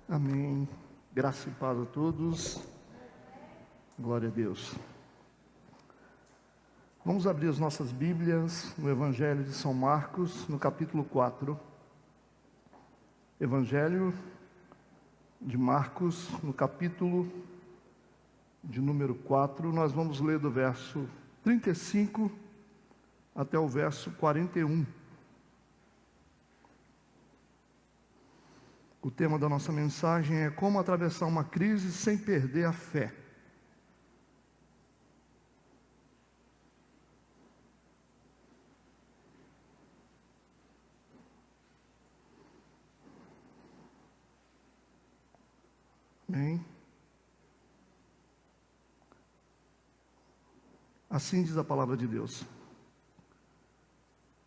Amém. Graça e paz a todos. Glória a Deus. Vamos abrir as nossas Bíblias no Evangelho de São Marcos, no capítulo 4. Evangelho de Marcos, no capítulo de número 4. Nós vamos ler do verso 35 até o verso 41. O tema da nossa mensagem é como atravessar uma crise sem perder a fé. Amém? Assim diz a palavra de Deus.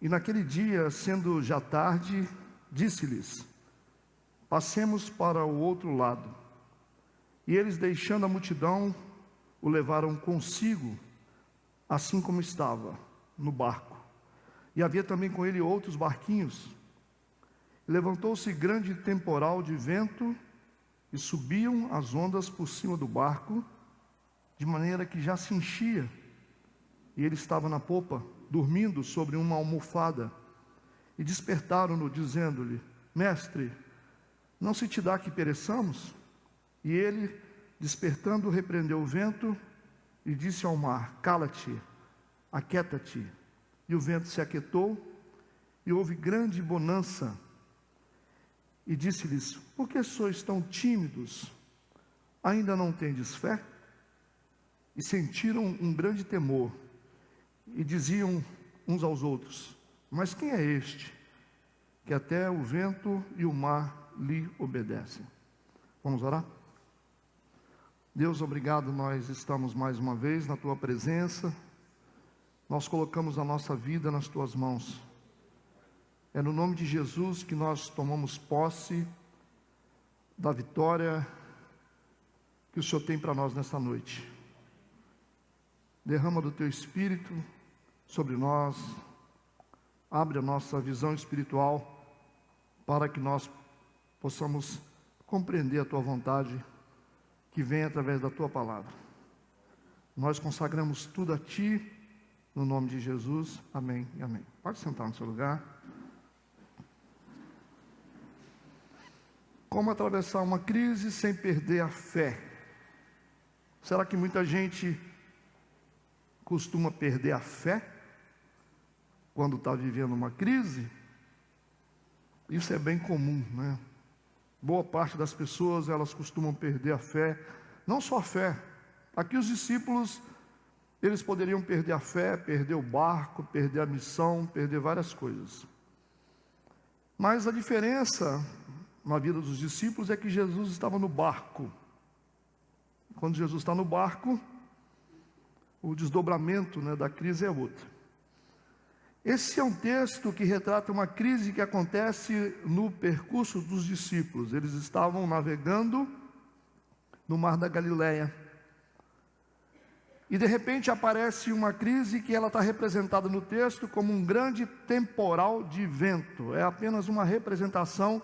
E naquele dia, sendo já tarde, disse-lhes: passemos para o outro lado. E eles, deixando a multidão, o levaram consigo, assim como estava, no barco. E havia também com ele outros barquinhos. Levantou-se grande temporal de vento, e subiam as ondas por cima do barco, de maneira que já se enchia. E ele estava na popa, dormindo sobre uma almofada. E despertaram-no, dizendo-lhe: Mestre, não se te dá que pereçamos? E ele, despertando, repreendeu o vento e disse ao mar: Cala-te, aquieta-te. E o vento se aquietou, e houve grande bonança. E disse-lhes: por que sois tão tímidos? Ainda não tendes fé? E sentiram um grande temor, e diziam uns aos outros: mas quem é este, que até o vento e o mar lhe obedecem? Vamos orar? Deus, obrigado, nós estamos mais uma vez na Tua presença. Nós colocamos a nossa vida nas Tuas mãos. É no nome de Jesus que nós tomamos posse da vitória que o Senhor tem para nós nesta noite. Derrama do Teu Espírito sobre nós, abre a nossa visão espiritual para que nós possamos compreender a Tua vontade que vem através da Tua palavra. Nós consagramos tudo a Ti, no nome de Jesus, amém e amém. Pode sentar no seu lugar. Como atravessar uma crise sem perder a fé? Será que muita gente costuma perder a fé quando está vivendo uma crise? Isso é bem comum, né? Boa parte das pessoas, elas costumam perder a fé. Não só a fé. Aqui os discípulos, eles poderiam perder a fé, perder o barco, perder a missão, perder várias coisas. Mas a diferença na vida dos discípulos é que Jesus estava no barco. Quando Jesus está no barco, o desdobramento, da crise é outro. Esse é um texto que retrata uma crise que acontece no percurso dos discípulos. Eles estavam navegando no mar da Galileia. E de repente aparece uma crise que ela está representada no texto como um grande temporal de vento. É apenas uma representação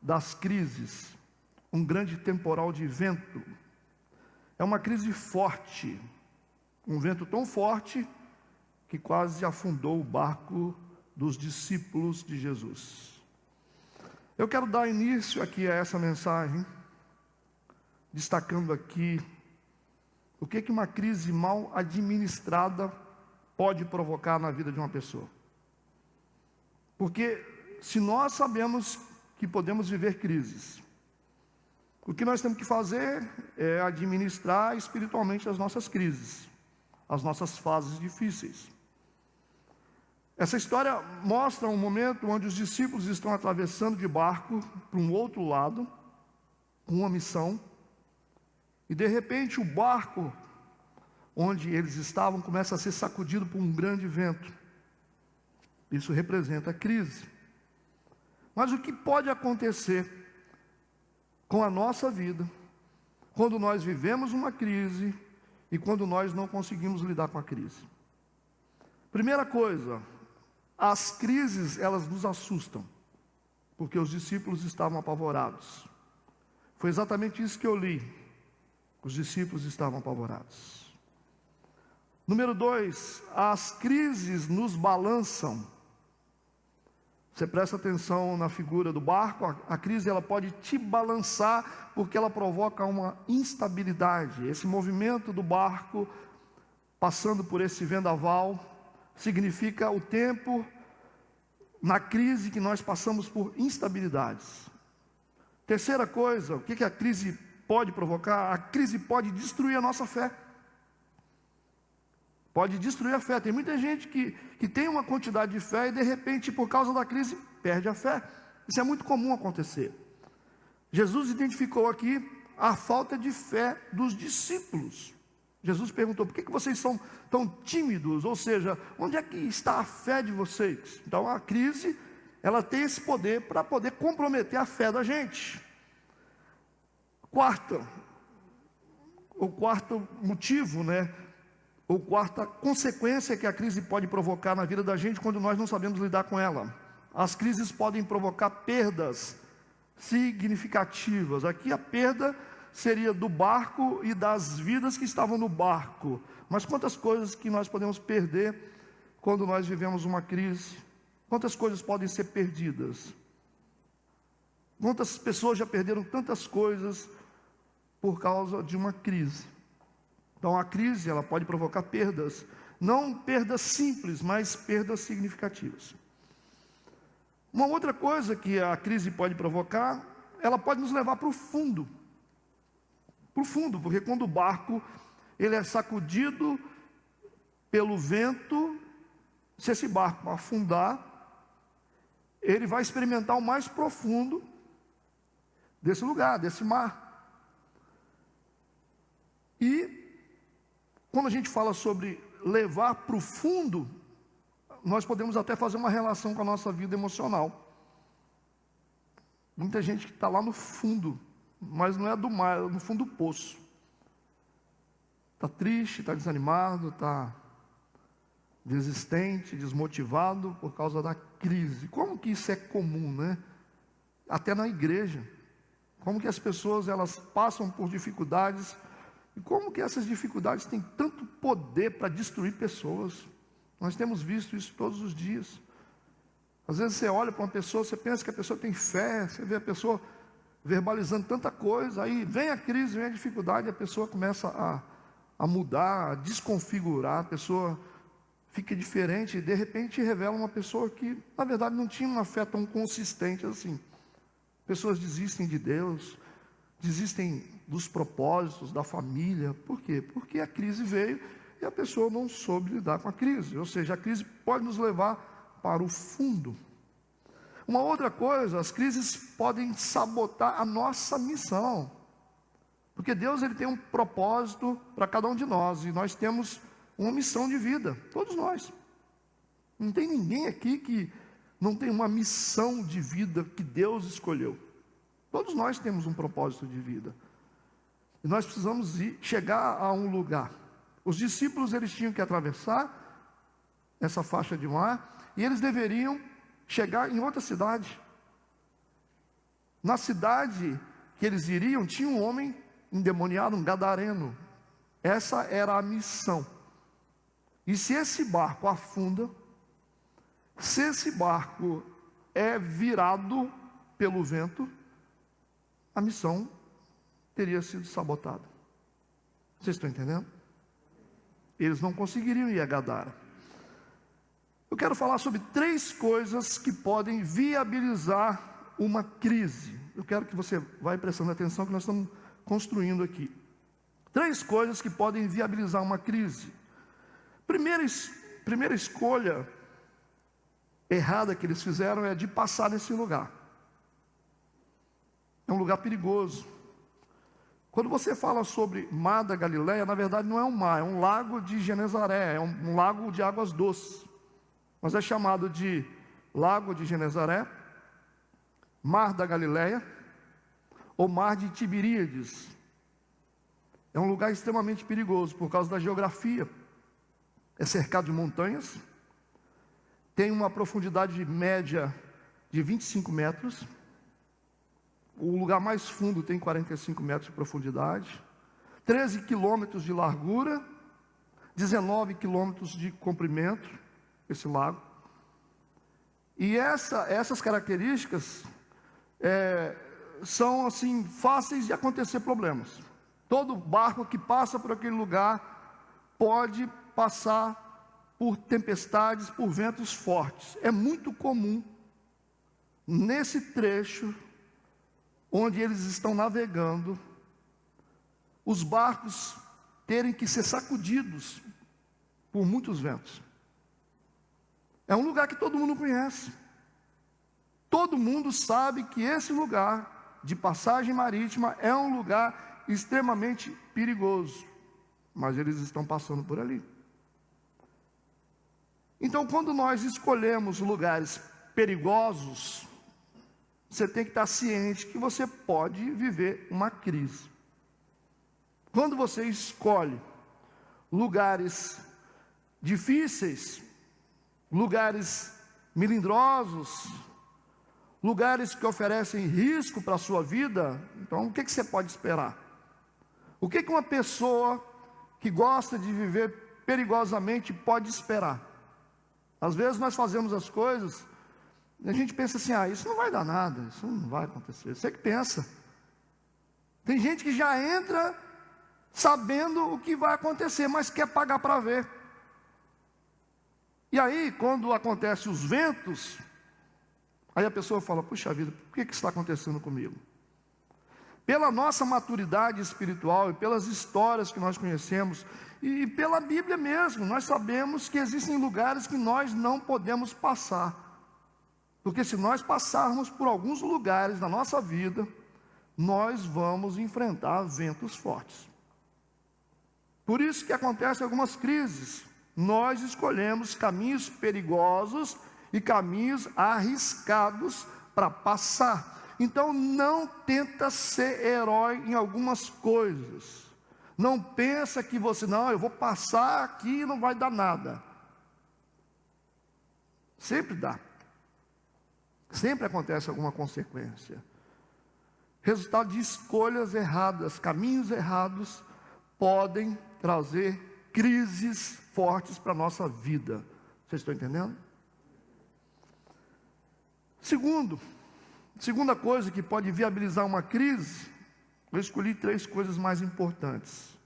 das crises. Um grande temporal de vento. É uma crise forte. Um vento tão forte que quase afundou o barco dos discípulos de Jesus. Eu quero dar início aqui a essa mensagem, destacando aqui o que uma crise mal administrada pode provocar na vida de uma pessoa. Porque se nós sabemos que podemos viver crises, o que nós temos que fazer é administrar espiritualmente as nossas crises, as nossas fases difíceis. Essa história mostra um momento onde os discípulos estão atravessando de barco para um outro lado, com uma missão, e de repente o barco onde eles estavam começa a ser sacudido por um grande vento. Isso representa a crise. Mas o que pode acontecer com a nossa vida, quando nós vivemos uma crise e quando nós não conseguimos lidar com a crise? Primeira coisa, as crises, elas nos assustam, porque os discípulos estavam apavorados. Foi exatamente isso que eu li. Os discípulos estavam apavorados. Número 2, as crises nos balançam. Você presta atenção na figura do barco, a crise ela pode te balançar, porque ela provoca uma instabilidade. Esse movimento do barco, passando por esse vendaval, significa o tempo na crise que nós passamos por instabilidades. Terceira coisa, o que a crise pode provocar? A crise pode destruir a nossa fé. Pode destruir a fé. Tem muita gente que tem uma quantidade de fé e de repente, por causa da crise, perde a fé. Isso é muito comum acontecer. Jesus identificou aqui a falta de fé dos discípulos. Jesus perguntou: por que vocês são tão tímidos? Ou seja, onde é que está a fé de vocês? Então a crise, ela tem esse poder para poder comprometer a fé da gente. Quarto motivo, ou quarta consequência que a crise pode provocar na vida da gente quando nós não sabemos lidar com ela. As crises podem provocar perdas significativas. Aqui a perda seria do barco e das vidas que estavam no barco. Mas quantas coisas que nós podemos perder quando nós vivemos uma crise? Quantas coisas podem ser perdidas? Quantas pessoas já perderam tantas coisas por causa de uma crise? Então a crise ela pode provocar perdas, não perdas simples, mas perdas significativas. Uma outra coisa que a crise pode provocar, ela pode nos levar para o fundo. Para o fundo, porque quando o barco ele é sacudido pelo vento, se esse barco afundar, ele vai experimentar o mais profundo desse lugar, desse mar. E quando a gente fala sobre levar para o fundo, nós podemos até fazer uma relação com a nossa vida emocional. Muita gente que está lá no fundo, mas não é do mar, é no fundo do poço. Está triste, está desanimado, está desistente, desmotivado por causa da crise. Como que isso é comum, Até na igreja. Como que as pessoas elas passam por dificuldades. E como que essas dificuldades têm tanto poder para destruir pessoas? Nós temos visto isso todos os dias. Às vezes você olha para uma pessoa, você pensa que a pessoa tem fé, você vê a pessoa verbalizando tanta coisa, aí vem a crise, vem a dificuldade, a pessoa começa a mudar, a desconfigurar, a pessoa fica diferente, e de repente revela uma pessoa que, na verdade, não tinha uma fé tão consistente assim. Pessoas desistem de Deus, desistem dos propósitos da família. Por quê? Porque a crise veio e a pessoa não soube lidar com a crise. Ou seja, a crise pode nos levar para o fundo. Uma outra coisa, as crises podem sabotar a nossa missão. Porque Deus ele tem um propósito para cada um de nós. E nós temos uma missão de vida. Todos nós. Não tem ninguém aqui que não tem uma missão de vida que Deus escolheu. Todos nós temos um propósito de vida. E nós precisamos chegar a um lugar. Os discípulos eles tinham que atravessar essa faixa de mar e eles deveriam chegar em outra cidade. Na cidade que eles iriam, tinha um homem endemoniado, um gadareno. Essa era a missão. E se esse barco afunda, se esse barco é virado pelo vento, a missão teria sido sabotada. Vocês estão entendendo? Eles não conseguiriam ir a Gadara. Eu quero falar sobre 3 coisas que podem viabilizar uma crise. Eu quero que você vá prestando atenção que nós estamos construindo aqui. 3 coisas que podem viabilizar uma crise. Primeira escolha errada que eles fizeram é de passar nesse lugar. É um lugar perigoso. Quando você fala sobre Mar da Galileia, na verdade não é um mar, é um lago de Genezaré, é um lago de águas doces. Mas é chamado de Lago de Genezaré, Mar da Galileia, ou Mar de Tiberíades. É um lugar extremamente perigoso por causa da geografia. É cercado de montanhas, tem uma profundidade média de 25 metros. o lugar mais fundo tem 45 metros de profundidade, 13 quilômetros de largura, 19 quilômetros de comprimento, esse lago. E essas características são assim fáceis de acontecer problemas. Todo barco que passa por aquele lugar pode passar por tempestades, por ventos fortes. É muito comum nesse trecho onde eles estão navegando, os barcos terem que ser sacudidos por muitos ventos. É um lugar que todo mundo conhece. Todo mundo sabe que esse lugar de passagem marítima é um lugar extremamente perigoso, mas eles estão passando por ali. Então, quando nós escolhemos lugares perigosos, você tem que estar ciente que você pode viver uma crise. Quando você escolhe lugares difíceis, lugares melindrosos, lugares que oferecem risco para a sua vida, então o que você pode esperar? O que uma pessoa que gosta de viver perigosamente pode esperar? Às vezes nós fazemos as coisas e a gente pensa assim, isso não vai dar nada, isso não vai acontecer. Você que pensa. Tem gente que já entra sabendo o que vai acontecer, mas quer pagar para ver. E aí, quando acontecem os ventos, aí a pessoa fala, puxa vida, por que isso está acontecendo comigo? Pela nossa maturidade espiritual e pelas histórias que nós conhecemos, e pela Bíblia mesmo, nós sabemos que existem lugares que nós não podemos passar. Porque se nós passarmos por alguns lugares na nossa vida, nós vamos enfrentar ventos fortes. Por isso que acontecem algumas crises. Nós escolhemos caminhos perigosos e caminhos arriscados para passar. Então não tenta ser herói em algumas coisas. Não pensa que você, eu vou passar aqui e não vai dar nada. Sempre dá. Sempre acontece alguma consequência. Resultado de escolhas erradas, caminhos errados, podem trazer crises fortes para a nossa vida. Vocês estão entendendo? Segunda coisa que pode viabilizar uma crise, eu escolhi 3 coisas mais importantes.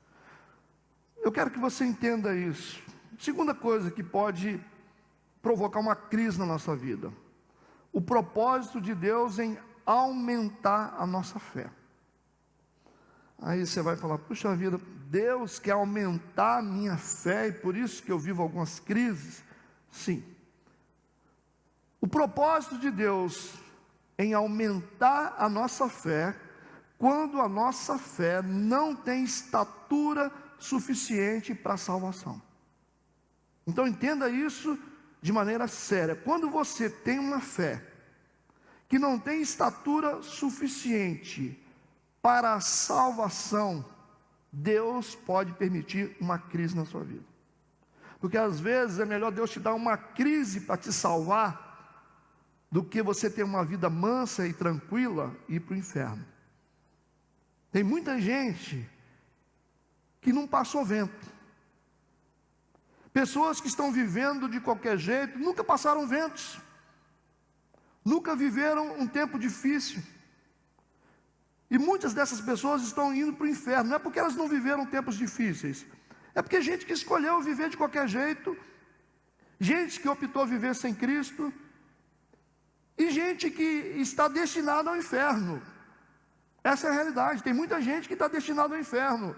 Eu quero que você entenda isso. Segunda coisa que pode provocar uma crise na nossa vida: o propósito de Deus em aumentar a nossa fé. Aí você vai falar, puxa vida, Deus quer aumentar a minha fé e por isso que eu vivo algumas crises? Sim. O propósito de Deus em aumentar a nossa fé, quando a nossa fé não tem estatura suficiente para a salvação. Então entenda isso de maneira séria. Quando você tem uma fé que não tem estatura suficiente para a salvação, Deus pode permitir uma crise na sua vida. Porque às vezes é melhor Deus te dar uma crise para te salvar do que você ter uma vida mansa e tranquila e ir para o inferno. Tem muita gente que não passou vento. Pessoas que estão vivendo de qualquer jeito, nunca passaram ventos, nunca viveram um tempo difícil. E muitas dessas pessoas estão indo para o inferno. Não é porque elas não viveram tempos difíceis, é porque gente que escolheu viver de qualquer jeito, gente que optou viver sem Cristo, e gente que está destinada ao inferno. Essa é a realidade. Tem muita gente que está destinada ao inferno,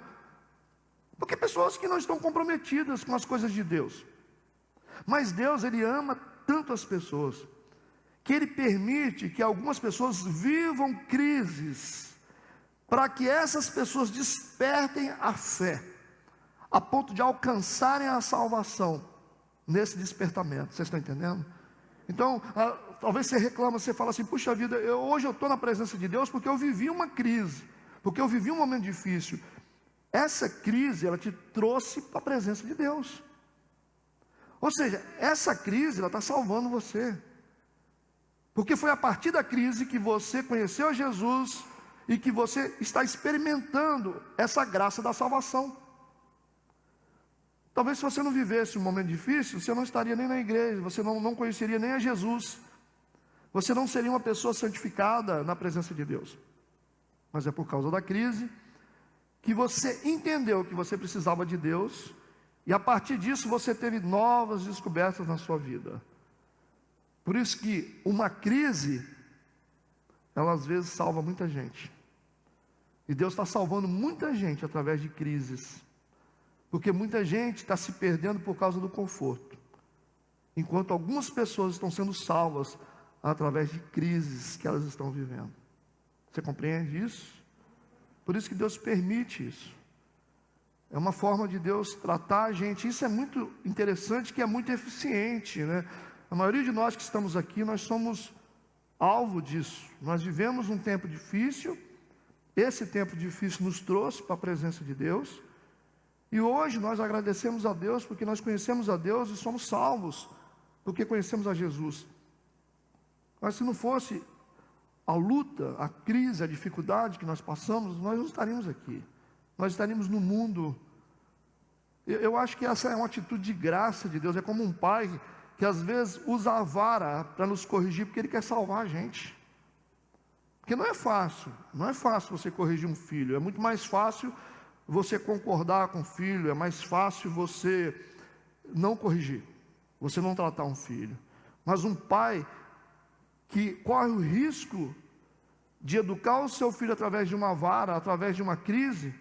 porque pessoas que não estão comprometidas com as coisas de Deus. Mas Deus, Ele ama tanto as pessoas, que Ele permite que algumas pessoas vivam crises, para que essas pessoas despertem a fé, a ponto de alcançarem a salvação, nesse despertamento. Vocês estão entendendo? Então, talvez você reclama, você fala assim, puxa vida, hoje eu estou na presença de Deus, porque eu vivi uma crise, porque eu vivi um momento difícil. Essa crise, ela te trouxe para a presença de Deus. Ou seja, essa crise, ela está salvando você. Porque foi a partir da crise que você conheceu Jesus e que você está experimentando essa graça da salvação. Talvez se você não vivesse um momento difícil, você não estaria nem na igreja, você não conheceria nem a Jesus. Você não seria uma pessoa santificada na presença de Deus. Mas é por causa da crise que você entendeu que você precisava de Deus, e a partir disso você teve novas descobertas na sua vida. Por isso que uma crise, ela às vezes salva muita gente. E Deus está salvando muita gente através de crises. Porque muita gente está se perdendo por causa do conforto. Enquanto algumas pessoas estão sendo salvas através de crises que elas estão vivendo. Você compreende isso? Por isso que Deus permite isso. É uma forma de Deus tratar a gente. Isso é muito interessante, que é muito eficiente, né? A maioria de nós que estamos aqui, nós somos alvo disso. Nós vivemos um tempo difícil. Esse tempo difícil nos trouxe para a presença de Deus. E hoje nós agradecemos a Deus porque nós conhecemos a Deus e somos salvos porque conhecemos a Jesus. Mas se não fosse a luta, a crise, a dificuldade que nós passamos, nós não estaríamos aqui. Nós estaríamos no mundo. Eu acho que essa é uma atitude de graça de Deus. É como um pai que às vezes usa a vara para nos corrigir porque Ele quer salvar a gente. Porque não é fácil você corrigir um filho. É muito mais fácil você concordar com o filho, é mais fácil você não corrigir, você não tratar um filho. Mas um pai que corre o risco de educar o seu filho através de uma vara, através de uma crise,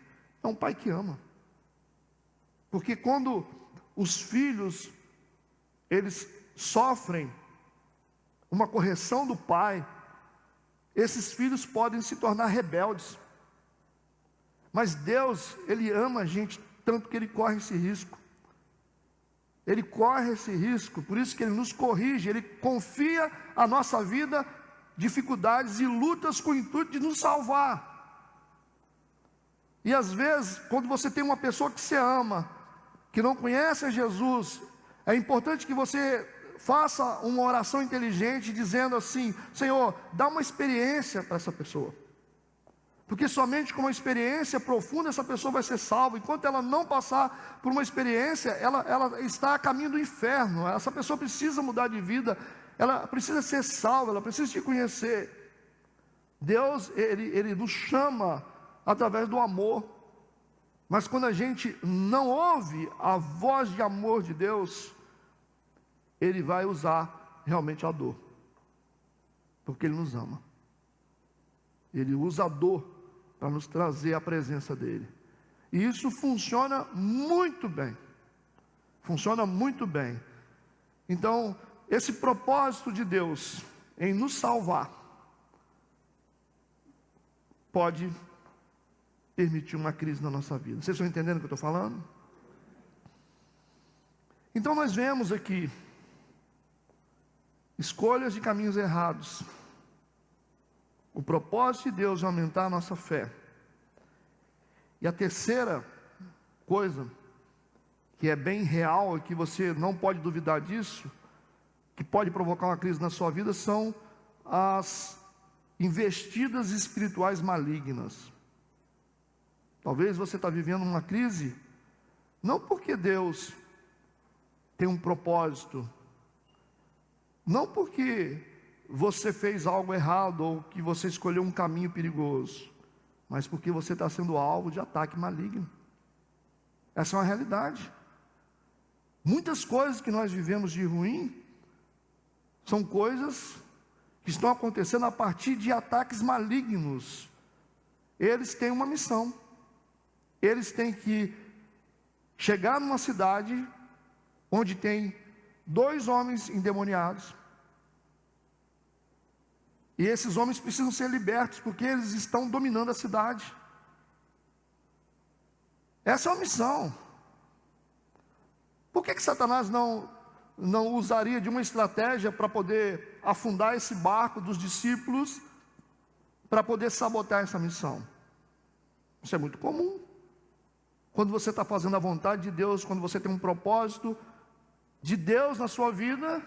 é um pai que ama. Porque quando os filhos, eles sofrem uma correção do pai, esses filhos podem se tornar rebeldes. Mas Deus, Ele ama a gente tanto que Ele corre esse risco. Ele corre esse risco, por isso que Ele nos corrige, Ele confia a nossa vida, dificuldades e lutas com o intuito de nos salvar. E às vezes, quando você tem uma pessoa que você ama, que não conhece a Jesus, é importante que você faça uma oração inteligente, dizendo assim: Senhor, dá uma experiência para essa pessoa. Porque somente com uma experiência profunda essa pessoa vai ser salva. Enquanto ela não passar por uma experiência, ela está a caminho do inferno. Essa pessoa precisa mudar de vida, ela precisa ser salva, ela precisa te conhecer. Deus, Ele nos chama através do amor. Mas quando a gente não ouve a voz de amor de Deus, Ele vai usar realmente a dor. Porque Ele nos ama. Ele usa a dor para nos trazer a presença dEle. E isso funciona muito bem. Funciona muito bem. Então, esse propósito de Deus em nos salvar pode permitir uma crise na nossa vida. Vocês estão entendendo o que eu estou falando? Então nós vemos aqui escolhas de caminhos errados. O propósito de Deus é aumentar a nossa fé. E a terceira coisa, que é bem real e que você não pode duvidar disso, que pode provocar uma crise na sua vida, são as investidas espirituais malignas. Talvez você está vivendo uma crise, não porque Deus tem um propósito, não porque você fez algo errado ou que você escolheu um caminho perigoso, mas porque você está sendo alvo de ataque maligno. Essa é uma realidade. Muitas coisas que nós vivemos de ruim são coisas que estão acontecendo a partir de ataques malignos. Eles têm uma missão. Eles têm que chegar numa cidade onde tem 2 homens endemoniados. E esses homens precisam ser libertos, porque eles estão dominando a cidade. Essa é a missão. Por que Satanás não usaria de uma estratégia para poder afundar esse barco dos discípulos, para poder sabotar essa missão? Isso é muito comum. Quando você está fazendo a vontade de Deus, quando você tem um propósito de Deus na sua vida,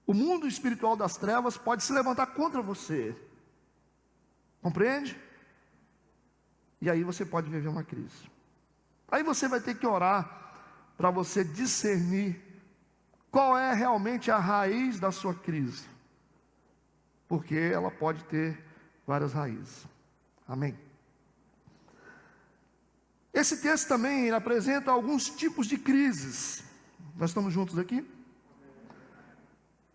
o mundo espiritual das trevas pode se levantar contra você. Compreende? E aí você pode viver uma crise. Aí você vai ter que orar para você discernir qual é realmente a raiz da sua crise. Porque ela pode ter várias raízes. Amém? Esse texto também ele apresenta alguns tipos de crises. Nós estamos juntos aqui?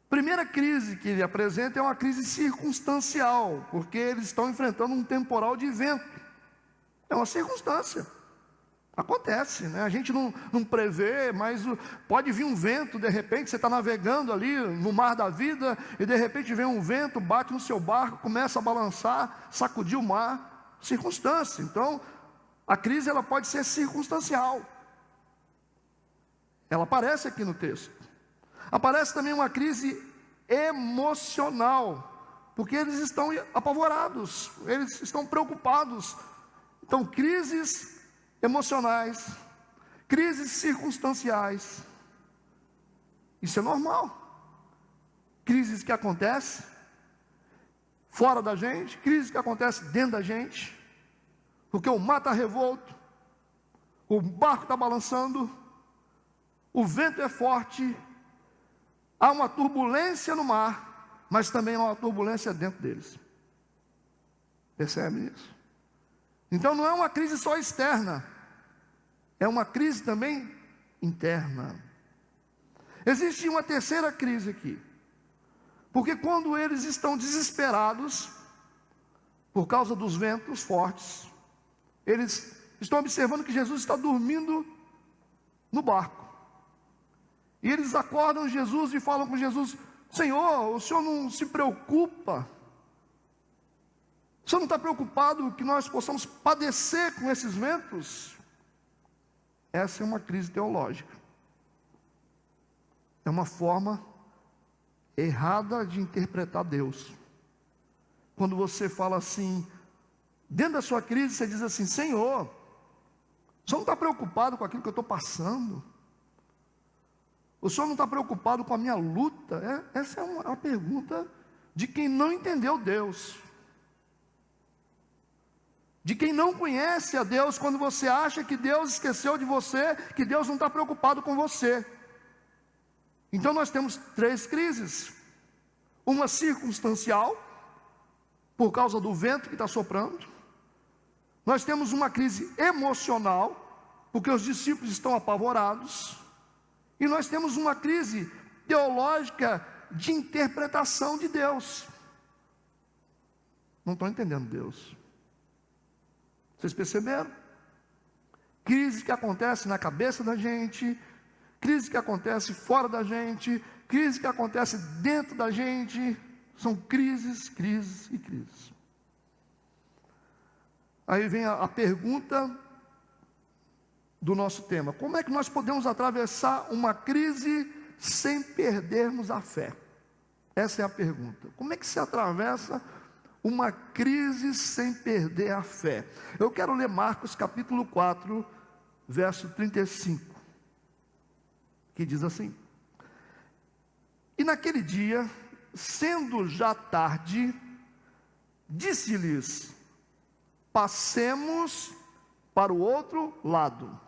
Primeira crise que ele apresenta é uma crise circunstancial, porque eles estão enfrentando um temporal de vento. É uma circunstância. Acontece, né? A gente não prevê, mas pode vir um vento, de repente você está navegando ali no mar da vida, e de repente vem um vento, bate no seu barco, começa a balançar, sacudir o mar. Circunstância. Então, a crise ela pode ser circunstancial. Ela aparece aqui no texto. Aparece também uma crise emocional, porque eles estão apavorados, eles estão preocupados. Então, crises emocionais, crises circunstanciais, isso é normal. Crises que acontecem fora da gente, crises que acontecem dentro da gente, porque o mar está revolto, o barco está balançando, o vento é forte, há uma turbulência no mar, mas também há uma turbulência dentro deles. Percebe isso? Então não é uma crise só externa, é uma crise também interna. Existe uma terceira crise aqui, porque quando eles estão desesperados, por causa dos ventos fortes, eles estão observando que Jesus está dormindo no barco. E eles acordam Jesus e falam com Jesus: Senhor, o Senhor não se preocupa? O Senhor não está preocupado que nós possamos padecer com esses ventos? Essa é uma crise teológica. É uma forma errada de interpretar Deus. Quando você fala assim, dentro da sua crise, você diz assim: Senhor, o Senhor não está preocupado com aquilo que eu estou passando? O Senhor não está preocupado com a minha luta? Essa é uma pergunta de quem não entendeu Deus, de quem não conhece a Deus, quando você acha que Deus esqueceu de você, que Deus não está preocupado com você. Então nós temos três crises: uma circunstancial, por causa do vento que está soprando. Nós temos uma crise emocional, porque os discípulos estão apavorados. E nós temos uma crise teológica de interpretação de Deus. Não estão entendendo Deus. Vocês perceberam? Crise que acontece na cabeça da gente, crise que acontece fora da gente, crise que acontece dentro da gente. São crises, crises e crises. Aí vem a pergunta do nosso tema: como é que nós podemos atravessar uma crise sem perdermos a fé? Essa é a pergunta. Como é que se atravessa uma crise sem perder a fé? Eu quero ler Marcos capítulo 4, verso 35, que diz assim: E naquele dia, sendo já tarde, disse-lhes: passemos para o outro lado.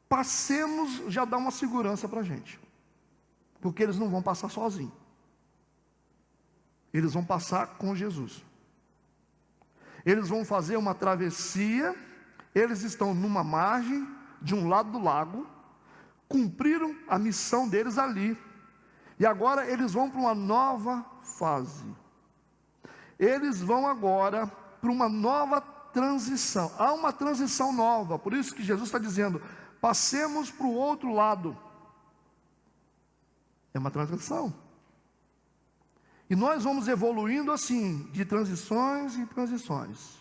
Passemos já dá uma segurança para a gente, porque eles não vão passar sozinhos, eles vão passar com Jesus. Eles vão fazer uma travessia, eles estão numa margem de um lado do lago, cumpriram a missão deles ali, e agora eles vão para uma nova fase. Eles vão agora para uma nova transição. Há uma transição nova, por isso que Jesus está dizendo: passemos para o outro lado. É uma transição. E nós vamos evoluindo assim, de transições em transições.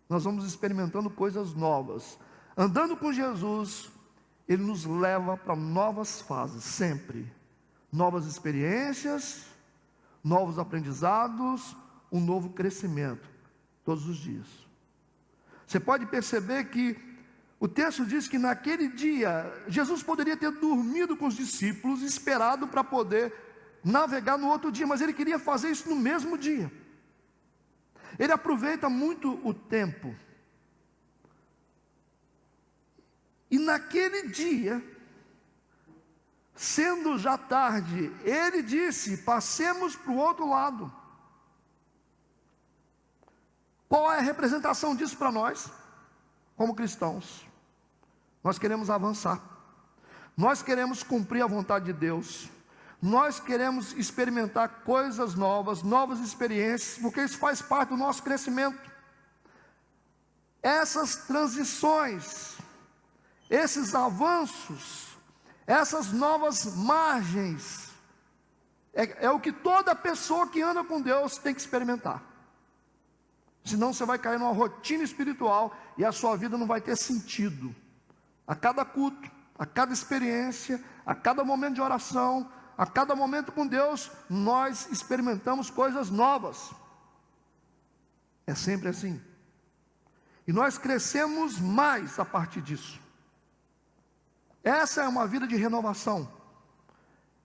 Nós vamos experimentando coisas novas. Andando com Jesus, Ele nos leva para novas fases, sempre. Novas experiências, novos aprendizados, um novo crescimento, todos os dias. Você pode perceber que O texto diz que naquele dia, Jesus poderia ter dormido com os discípulos, esperado para poder navegar no outro dia, mas ele queria fazer isso no mesmo dia. Ele aproveita muito o tempo. E naquele dia, sendo já tarde, ele disse: passemos para o outro lado. Qual é a representação disso para nós, como cristãos? Nós queremos avançar, nós queremos cumprir a vontade de Deus, nós queremos experimentar coisas novas, novas experiências, porque isso faz parte do nosso crescimento. Essas transições, esses avanços, essas novas margens, é o que toda pessoa que anda com Deus tem que experimentar. Senão você vai cair numa rotina espiritual e a sua vida não vai ter sentido. A cada culto, a cada experiência, a cada momento de oração, a cada momento com Deus, nós experimentamos coisas novas. É sempre assim. E nós crescemos mais a partir disso. Essa é uma vida de renovação.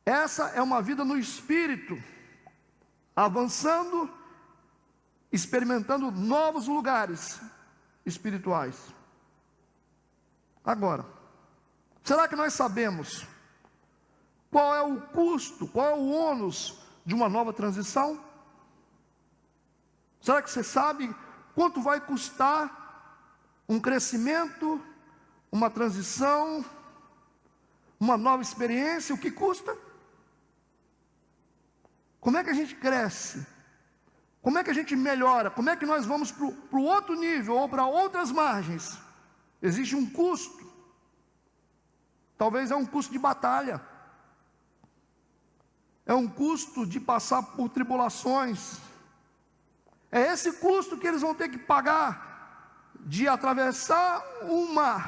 Essa é uma vida no Espírito, avançando, experimentando novos lugares espirituais. Agora, será que nós sabemos qual é o custo, qual é o ônus de uma nova transição? Será que você sabe quanto vai custar um crescimento, uma transição, uma nova experiência? O que custa? Como é que a gente cresce? Como é que a gente melhora? Como é que nós vamos para o outro nível ou para outras margens? Existe um custo. Talvez é um custo de batalha. É um custo de passar por tribulações. É esse custo que eles vão ter que pagar, de atravessar um mar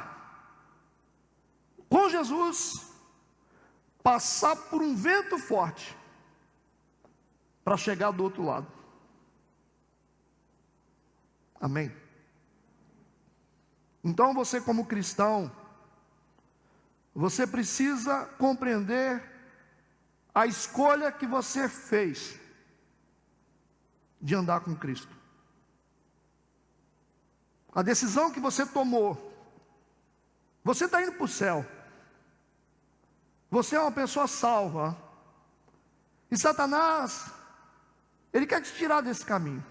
com Jesus, passar por um vento forte, para chegar do outro lado. Amém? Então você, como cristão, você precisa compreender a escolha que você fez de andar com Cristo. A decisão que você tomou. Você está indo para o céu. Você é uma pessoa salva. E Satanás, ele quer te tirar desse caminho.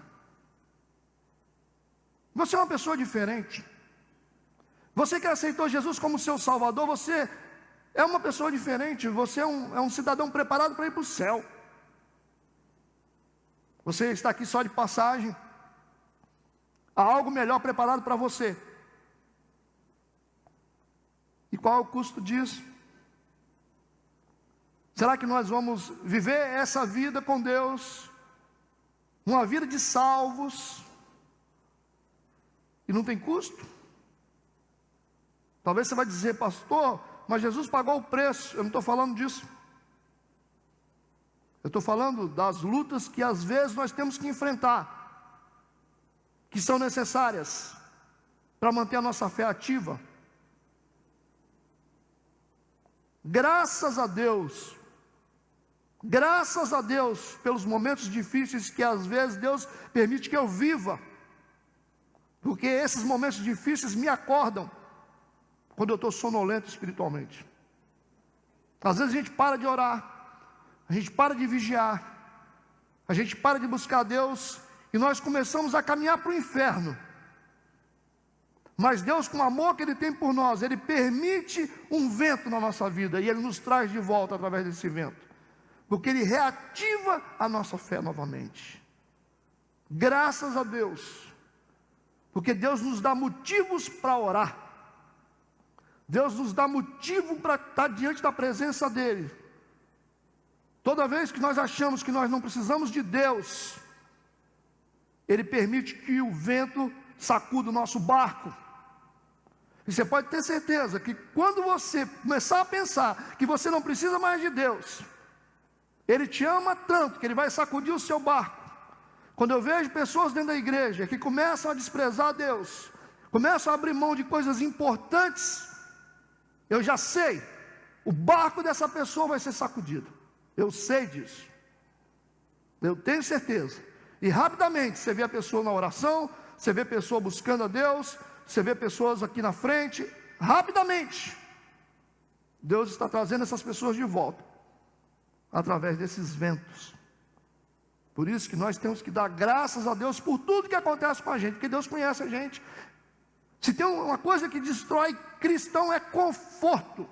Você é uma pessoa diferente. Você que aceitou Jesus como seu Salvador, você é uma pessoa diferente. Você é um cidadão preparado para ir para o céu. Você está aqui só de passagem. Há algo melhor preparado para você. E qual é o custo disso? Será que nós vamos viver essa vida com Deus, uma vida de salvos, e não tem custo? Talvez você vai dizer: pastor, mas Jesus pagou o preço. Eu não estou falando disso. Eu estou falando das lutas que às vezes nós temos que enfrentar, que são necessárias para manter a nossa fé ativa. Graças a Deus pelos momentos difíceis que às vezes Deus permite que eu viva, porque esses momentos difíceis me acordam quando eu estou sonolento espiritualmente. Às vezes a gente para de orar, a gente para de vigiar, a gente para de buscar Deus, e nós começamos a caminhar para o inferno. Mas Deus, com o amor que Ele tem por nós, Ele permite um vento na nossa vida, e Ele nos traz de volta através desse vento, porque Ele reativa a nossa fé novamente. Graças a Deus, porque Deus nos dá motivos para orar, Deus nos dá motivo para estar diante da presença dEle. Toda vez que nós achamos que nós não precisamos de Deus, Ele permite que o vento sacuda o nosso barco. E você pode ter certeza que quando você começar a pensar que você não precisa mais de Deus, Ele te ama tanto que Ele vai sacudir o seu barco. Quando eu vejo pessoas dentro da igreja que começam a desprezar Deus, começam a abrir mão de coisas importantes, eu já sei, o barco dessa pessoa vai ser sacudido. Eu sei disso. Eu tenho certeza. E rapidamente você vê a pessoa na oração, você vê a pessoa buscando a Deus, você vê pessoas aqui na frente, rapidamente Deus está trazendo essas pessoas de volta, através desses ventos. Por isso que nós temos que dar graças a Deus por tudo que acontece com a gente, porque Deus conhece a gente. Se tem uma coisa que destrói cristão é conforto,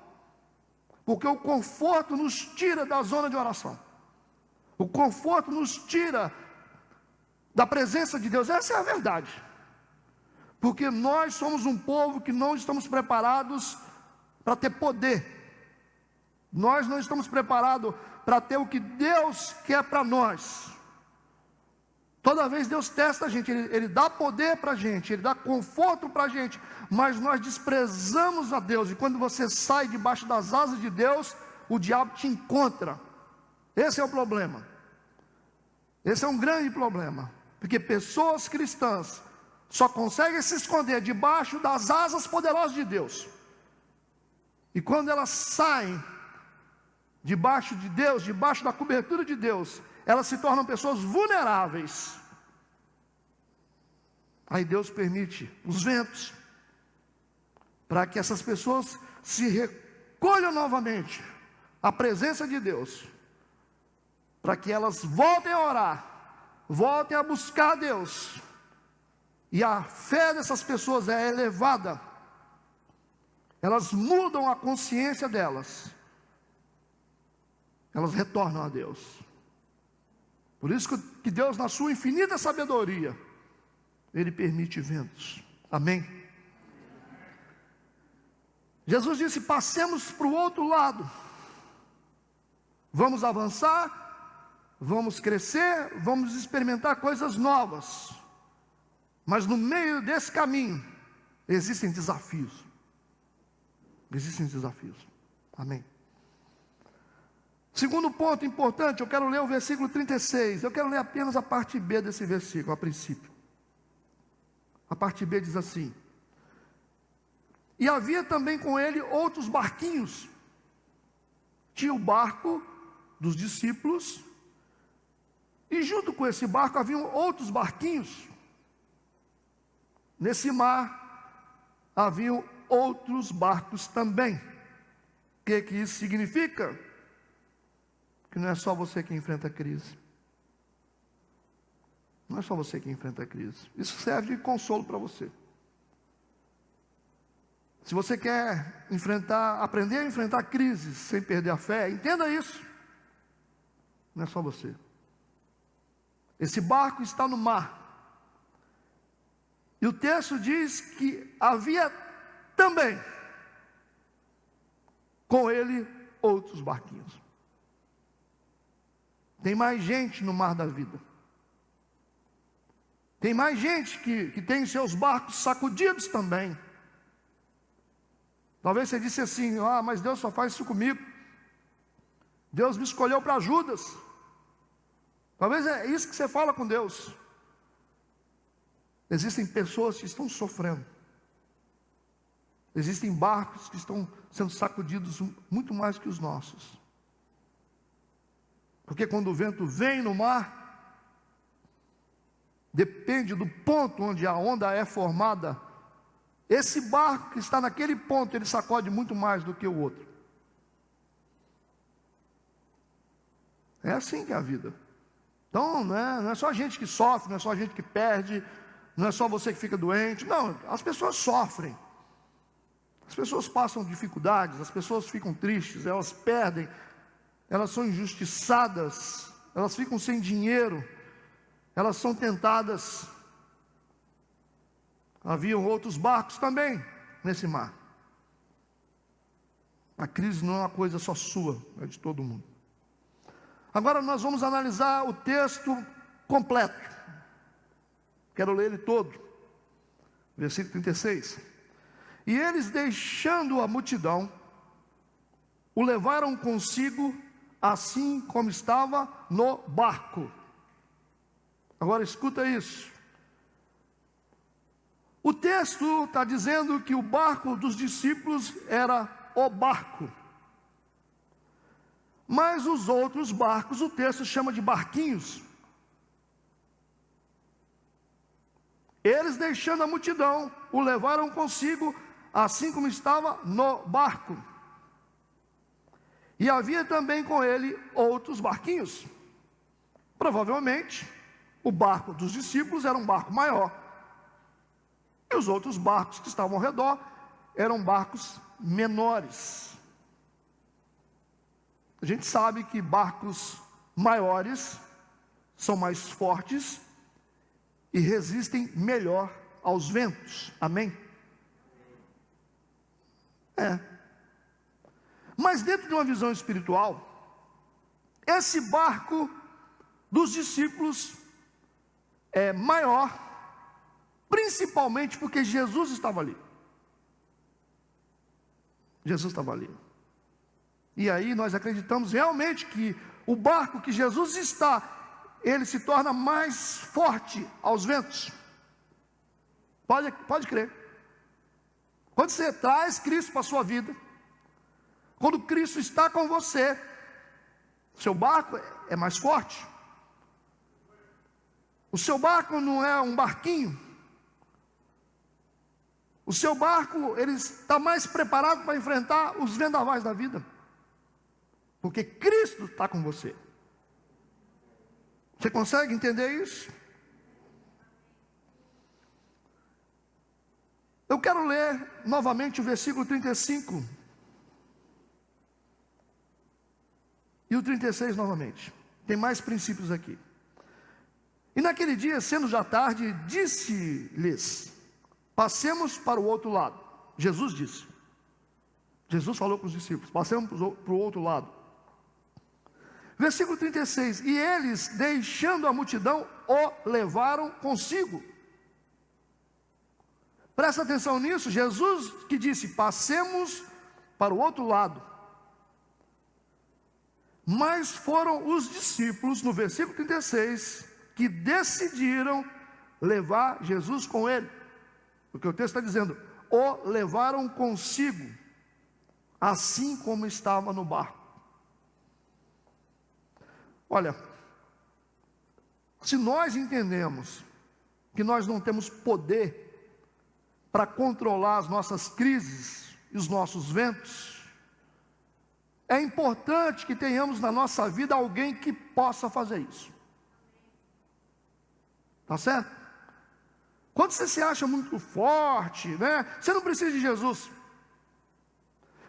porque o conforto nos tira da zona de oração, o conforto nos tira da presença de Deus. Essa é a verdade, porque nós somos um povo que não estamos preparados para ter poder, nós não estamos preparados para ter o que Deus quer para nós. Toda vez Deus testa a gente, Ele dá poder para a gente, Ele dá conforto para a gente, mas nós desprezamos a Deus, e quando você sai debaixo das asas de Deus, o diabo te encontra. Esse é o problema, esse é um grande problema, porque pessoas cristãs só conseguem se esconder debaixo das asas poderosas de Deus, e quando elas saem debaixo de Deus, debaixo da cobertura de Deus, elas se tornam pessoas vulneráveis. Aí Deus permite os ventos, para que essas pessoas se recolham novamente à presença de Deus, para que elas voltem a orar, voltem a buscar a Deus, e a fé dessas pessoas é elevada, elas mudam a consciência delas, elas retornam a Deus. Por isso que Deus, na sua infinita sabedoria, Ele permite ventos. Amém? Jesus disse: passemos para o outro lado. Vamos avançar, vamos crescer, vamos experimentar coisas novas. Mas no meio desse caminho, existem desafios. Existem desafios. Amém? Segundo ponto importante, eu quero ler o versículo 36. Eu quero ler apenas a parte B desse versículo, a princípio. A parte B diz assim: e havia também com ele outros barquinhos. Tinha o barco dos discípulos, e junto com esse barco haviam outros barquinhos. Nesse mar haviam outros barcos também. O que isso significa? Que não é só você que enfrenta a crise. Não é só você que enfrenta a crise. Isso serve de consolo para você. Se você quer aprender a enfrentar crises sem perder a fé, entenda isso. Não é só você. Esse barco está no mar. E o texto diz que havia também com ele outros barquinhos. Tem mais gente no mar da vida. Tem mais gente que tem seus barcos sacudidos também. Talvez você disse assim: mas Deus só faz isso comigo. Deus me escolheu para Judas. Talvez é isso que você fala com Deus. Existem pessoas que estão sofrendo. Existem barcos que estão sendo sacudidos muito mais que os nossos. Porque quando o vento vem no mar, depende do ponto onde a onda é formada. Esse barco que está naquele ponto, ele sacode muito mais do que o outro. É assim que é a vida. Então não é só a gente que sofre, não é só a gente que perde, não é só você que fica doente. Não, as pessoas sofrem. As pessoas passam dificuldades, as pessoas ficam tristes, elas perdem, elas são injustiçadas, elas ficam sem dinheiro, elas são tentadas. Haviam outros barcos também nesse mar. A crise não é uma coisa só sua, é de todo mundo. Agora nós vamos analisar o texto completo. Quero ler ele todo. Versículo 36. E eles, deixando a multidão, o levaram consigo, assim como estava no barco. Agora escuta isso. O texto texto está dizendo que o barco dos discípulos era o barco. Mas os outros barcos, o texto chama de barquinhos. Eles, deixando a multidão, o levaram consigo, assim como estava no barco. E havia também com ele outros barquinhos. Provavelmente, o barco dos discípulos era um barco maior. E os outros barcos que estavam ao redor eram barcos menores. A gente sabe que barcos maiores são mais fortes e resistem melhor aos ventos. Amém? Mas dentro de uma visão espiritual, esse barco dos discípulos é maior, principalmente porque Jesus estava ali. Jesus estava ali. E aí nós acreditamos realmente que o barco que Jesus está, ele se torna mais forte aos ventos. Pode crer. Quando você traz Cristo para a sua vida, quando Cristo está com você, seu barco é mais forte. O seu barco não é um barquinho. O seu barco, ele está mais preparado para enfrentar os vendavais da vida. Porque Cristo está com você. Você consegue entender isso? Eu quero ler novamente o versículo 35. E o 36 novamente. Tem mais princípios aqui. E naquele dia, sendo já tarde, disse-lhes: passemos para o outro lado. Jesus disse. Jesus falou com os discípulos: passemos para o outro lado. Versículo 36. E eles, deixando a multidão, o levaram consigo. Presta atenção nisso. Jesus que disse: passemos para o outro lado. Mas foram os discípulos, no versículo 36, que decidiram levar Jesus com ele. Porque o texto está dizendo: o levaram consigo, assim como estava no barco. Olha, se nós entendemos que nós não temos poder para controlar as nossas crises e os nossos ventos, é importante que tenhamos na nossa vida alguém que possa fazer isso. Tá certo? Quando você se acha muito forte, né? Você não precisa de Jesus.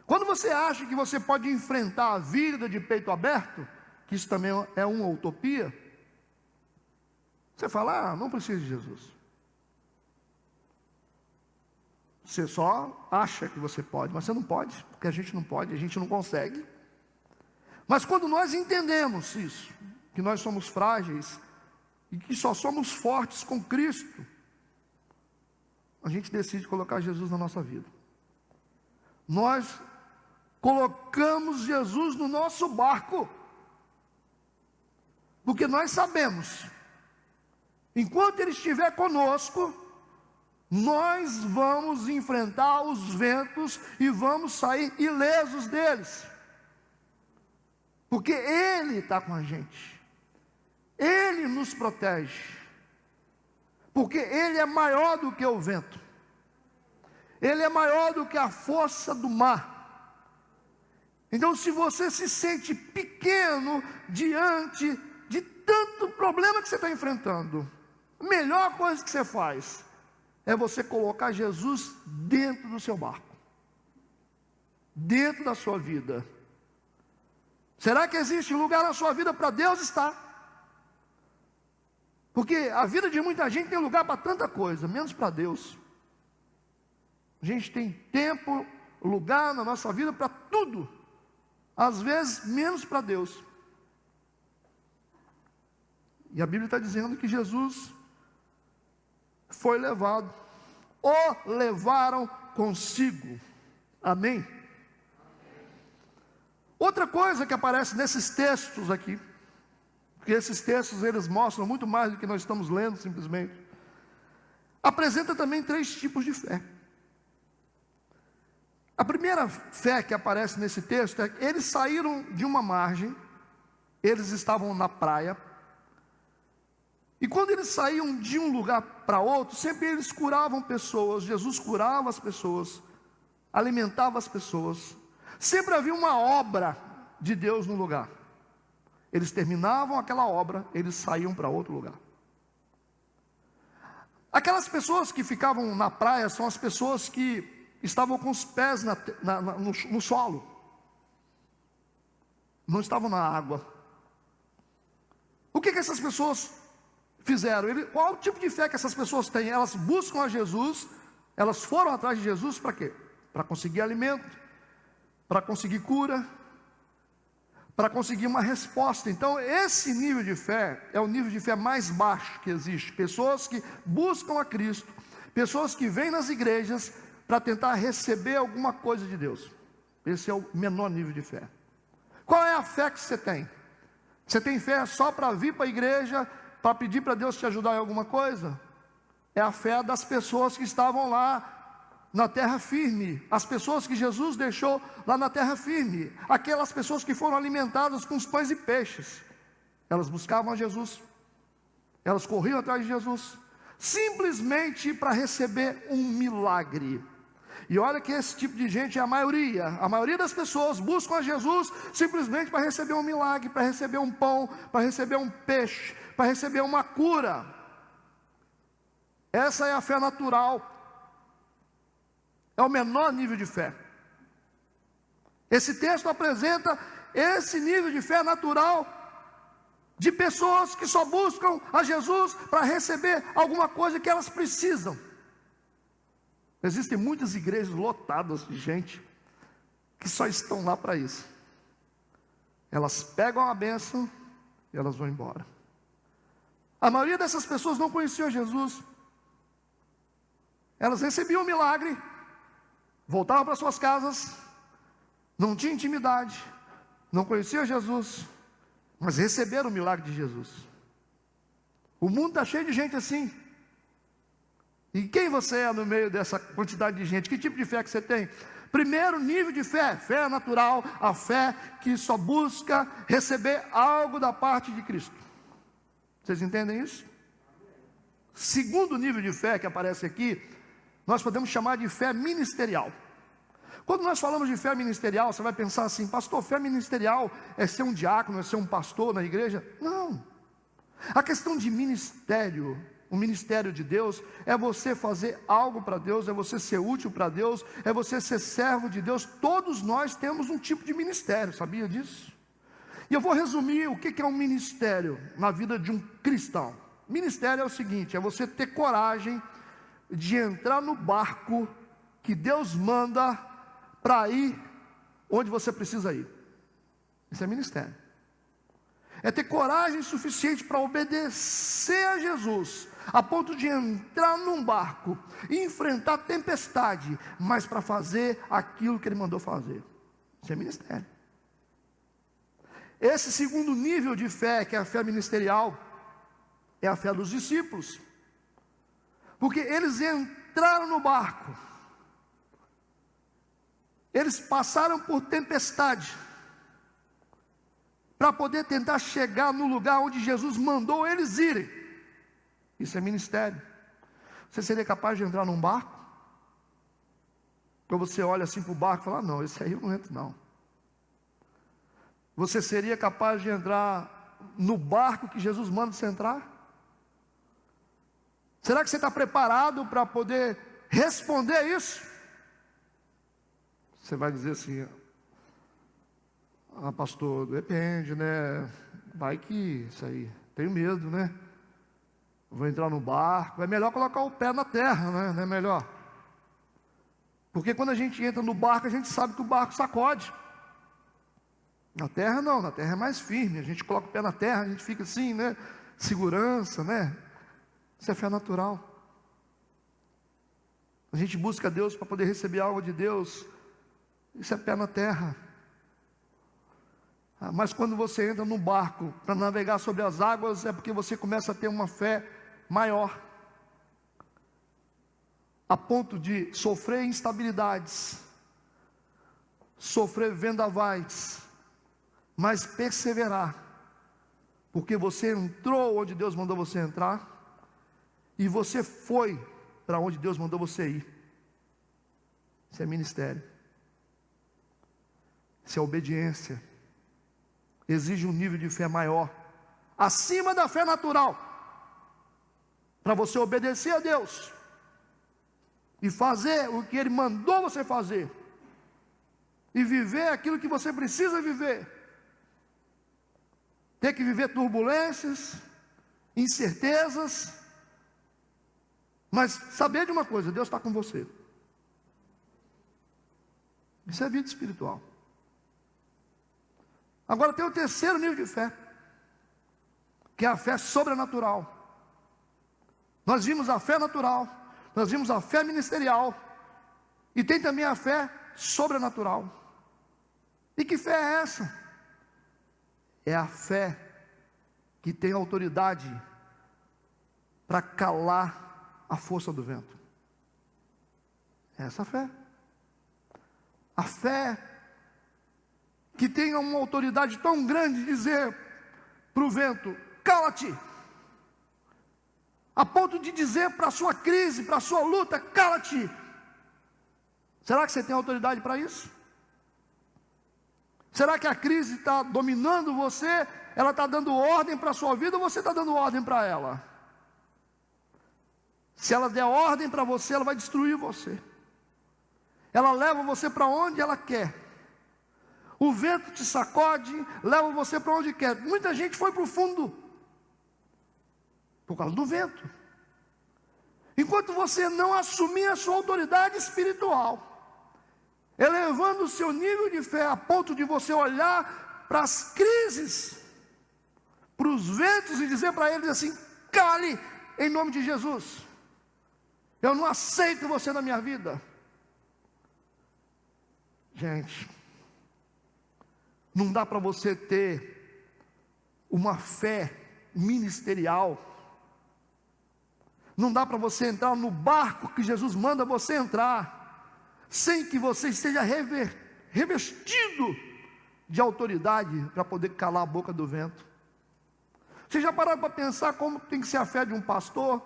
Quando você acha que você pode enfrentar a vida de peito aberto, que isso também é uma utopia, você fala: não precisa de Jesus. Você só acha que você pode, mas você não pode, porque a gente não pode, a gente não consegue. Mas quando nós entendemos isso, que nós somos frágeis e que só somos fortes com Cristo, a gente decide colocar Jesus na nossa vida. Nós colocamos Jesus no nosso barco, porque nós sabemos, enquanto Ele estiver conosco, nós vamos enfrentar os ventos e vamos sair ilesos deles, porque Ele está com a gente, Ele nos protege, porque Ele é maior do que o vento, Ele é maior do que a força do mar. Então, se você se sente pequeno diante de tanto problema que você está enfrentando, a melhor coisa que você faz é você colocar Jesus dentro do seu barco, dentro da sua vida. Será que existe lugar na sua vida para Deus estar? Porque a vida de muita gente tem lugar para tanta coisa, menos para Deus. A gente tem tempo, lugar na nossa vida para tudo, às vezes menos para Deus. E a Bíblia está dizendo que Jesus foi levado, o levaram consigo. Amém? Outra coisa que aparece nesses textos aqui, porque esses textos eles mostram muito mais do que nós estamos lendo simplesmente. A apresenta também 3 tipos de fé. A primeira fé que aparece nesse texto é que eles saíram de uma margem, eles estavam na praia, e quando eles saíam de um lugar para outro, sempre eles curavam pessoas. Jesus curava as pessoas, alimentava as pessoas. Sempre havia uma obra de Deus no lugar. Eles terminavam aquela obra, eles saíam para outro lugar. Aquelas pessoas que ficavam na praia são as pessoas que estavam com os pés no solo, não estavam na água. O que essas pessoas fizeram? Qual o tipo de fé que essas pessoas têm? Elas buscam a Jesus, elas foram atrás de Jesus para quê? Para conseguir alimento, para conseguir cura, para conseguir uma resposta. Então esse nível de fé é o nível de fé mais baixo que existe. Pessoas que buscam a Cristo, pessoas que vêm nas igrejas para tentar receber alguma coisa de Deus. Esse é o menor nível de fé. Qual é a fé que você tem? Você tem fé só para vir para a igreja, para pedir para Deus te ajudar em alguma coisa? É a fé das pessoas que estavam lá na terra firme, as pessoas que Jesus deixou lá na terra firme, aquelas pessoas que foram alimentadas com os pães e peixes. Elas buscavam a Jesus, elas corriam atrás de Jesus, simplesmente para receber um milagre. E olha que esse tipo de gente é a maioria das pessoas buscam a Jesus simplesmente para receber um milagre, para receber um pão, para receber um peixe, para receber uma cura. Essa é a fé natural, é o menor nível de fé. Esse texto apresenta esse nível de fé natural de pessoas que só buscam a Jesus para receber alguma coisa que elas precisam. Existem muitas igrejas lotadas de gente que só estão lá para isso. Elas pegam a bênção e elas vão embora. A maioria dessas pessoas não conheciam Jesus. Elas recebiam um milagre, voltavam para suas casas, não tinham intimidade, não conheciam Jesus, mas receberam o milagre de Jesus. O mundo está cheio de gente assim. E quem você é no meio dessa quantidade de gente? Que tipo de fé que você tem? Primeiro nível de fé, fé natural, a fé que só busca receber algo da parte de Cristo. Vocês entendem isso? Segundo nível de fé que aparece aqui, nós podemos chamar de fé ministerial. Quando nós falamos de fé ministerial, você vai pensar assim: pastor, fé ministerial é ser um diácono, é ser um pastor na igreja? Não. A questão de ministério, o ministério de Deus, é você fazer algo para Deus, é você ser útil para Deus, é você ser servo de Deus. Todos nós temos um tipo de ministério, sabia disso? E eu vou resumir o que é um ministério na vida de um cristão. Ministério é o seguinte: é você ter coragem de entrar no barco que Deus manda para ir onde você precisa ir. Isso é ministério. É ter coragem suficiente para obedecer a Jesus, a ponto de entrar num barco e enfrentar tempestade, mas para fazer aquilo que Ele mandou fazer. Isso é ministério. Esse segundo nível de fé, que é a fé ministerial, é a fé dos discípulos, porque eles entraram no barco, eles passaram por tempestade, para poder tentar chegar no lugar onde Jesus mandou eles irem. Isso é ministério. Você seria capaz de entrar num barco? Quando você olha assim para o barco e fala: não, esse aí eu não entro não. Você seria capaz de entrar no barco que Jesus manda você entrar? Será que você está preparado para poder responder isso? Você vai dizer assim: ah, pastor, depende, né? Vai que isso aí, tenho medo, né? Vou entrar no barco. É melhor colocar o pé na terra, né? Não é melhor? Porque quando a gente entra no barco, a gente sabe que o barco sacode. Na terra não, na terra é mais firme. A gente coloca o pé na terra, a gente fica assim, né? Segurança, né? Isso é fé natural. A gente busca Deus para poder receber algo de Deus. Isso é pé na terra. Mas quando você entra no barco para navegar sobre as águas, é porque você começa a ter uma fé maior. a ponto de sofrer instabilidades, sofrer vendavais, mas perseverar, porque você entrou onde Deus mandou você entrar, e você foi para onde Deus mandou você ir. Isso é ministério, isso é obediência, exige um nível de fé maior, acima da fé natural, para você obedecer a Deus, e fazer o que Ele mandou você fazer, e viver aquilo que você precisa viver. Ter que viver turbulências, incertezas, mas saber de uma coisa: Deus está com você. Isso é vida espiritual. Agora tem o terceiro nível de fé, que é a fé sobrenatural. Nós vimos a fé natural, nós vimos a fé ministerial, e tem também a fé sobrenatural. E que fé é essa? É a fé que tem autoridade para calar a força do vento. É essa fé. A fé que tem uma autoridade tão grande de dizer para o vento: cala-te. A ponto de dizer para a sua crise, para a sua luta: cala-te. Será que você tem autoridade para isso? Será que a crise está dominando você? Ela está dando ordem para a sua vida, ou você está dando ordem para ela? Se ela der ordem para você, ela vai destruir você. Ela leva você para onde ela quer. O vento te sacode, leva você para onde quer. Muita gente foi para o fundo por causa do vento. Enquanto você não assumir a sua autoridade espiritual, elevando o seu nível de fé a ponto de você olhar para as crises, para os ventos, e dizer para eles assim: cale, em nome de Jesus, eu não aceito você na minha vida. Gente, não dá para você ter uma fé ministerial, não dá para você entrar no barco que Jesus manda você entrar, sem que você esteja revestido de autoridade para poder calar a boca do vento. Você já parou para pensar como tem que ser a fé de um pastor?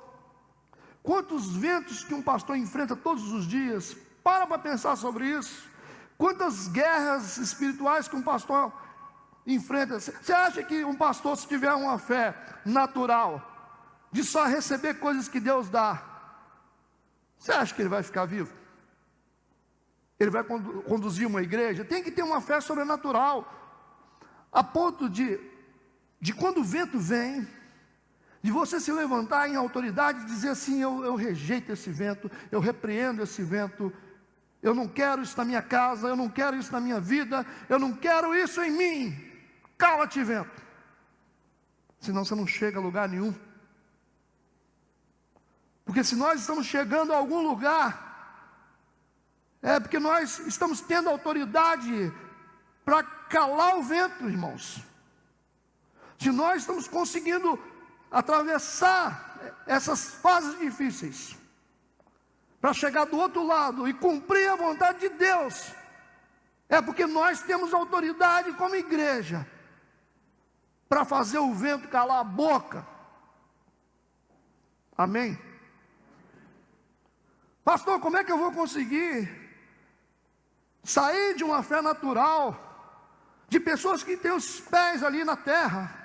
Quantos ventos que um pastor enfrenta todos os dias? Para pensar sobre isso. Quantas guerras espirituais que um pastor enfrenta? Você acha que um pastor, se tiver uma fé natural, de só receber coisas que Deus dá, você acha que ele vai ficar vivo? Ele vai conduzir uma igreja? Tem que ter uma fé sobrenatural, a ponto de quando o vento vem, de você se levantar em autoridade e dizer assim: eu rejeito esse vento, eu repreendo esse vento, eu não quero isso na minha casa, eu não quero isso na minha vida, eu não quero isso em mim. Cala-te, vento. Senão você não chega a lugar nenhum. Porque se nós estamos chegando a algum lugar, é porque nós estamos tendo autoridade para calar o vento, irmãos. Se nós estamos conseguindo atravessar essas fases difíceis, para chegar do outro lado e cumprir a vontade de Deus, é porque nós temos autoridade como igreja para fazer o vento calar a boca. Amém? Pastor, como é que eu vou conseguir sair de uma fé natural, de pessoas que têm os pés ali na terra,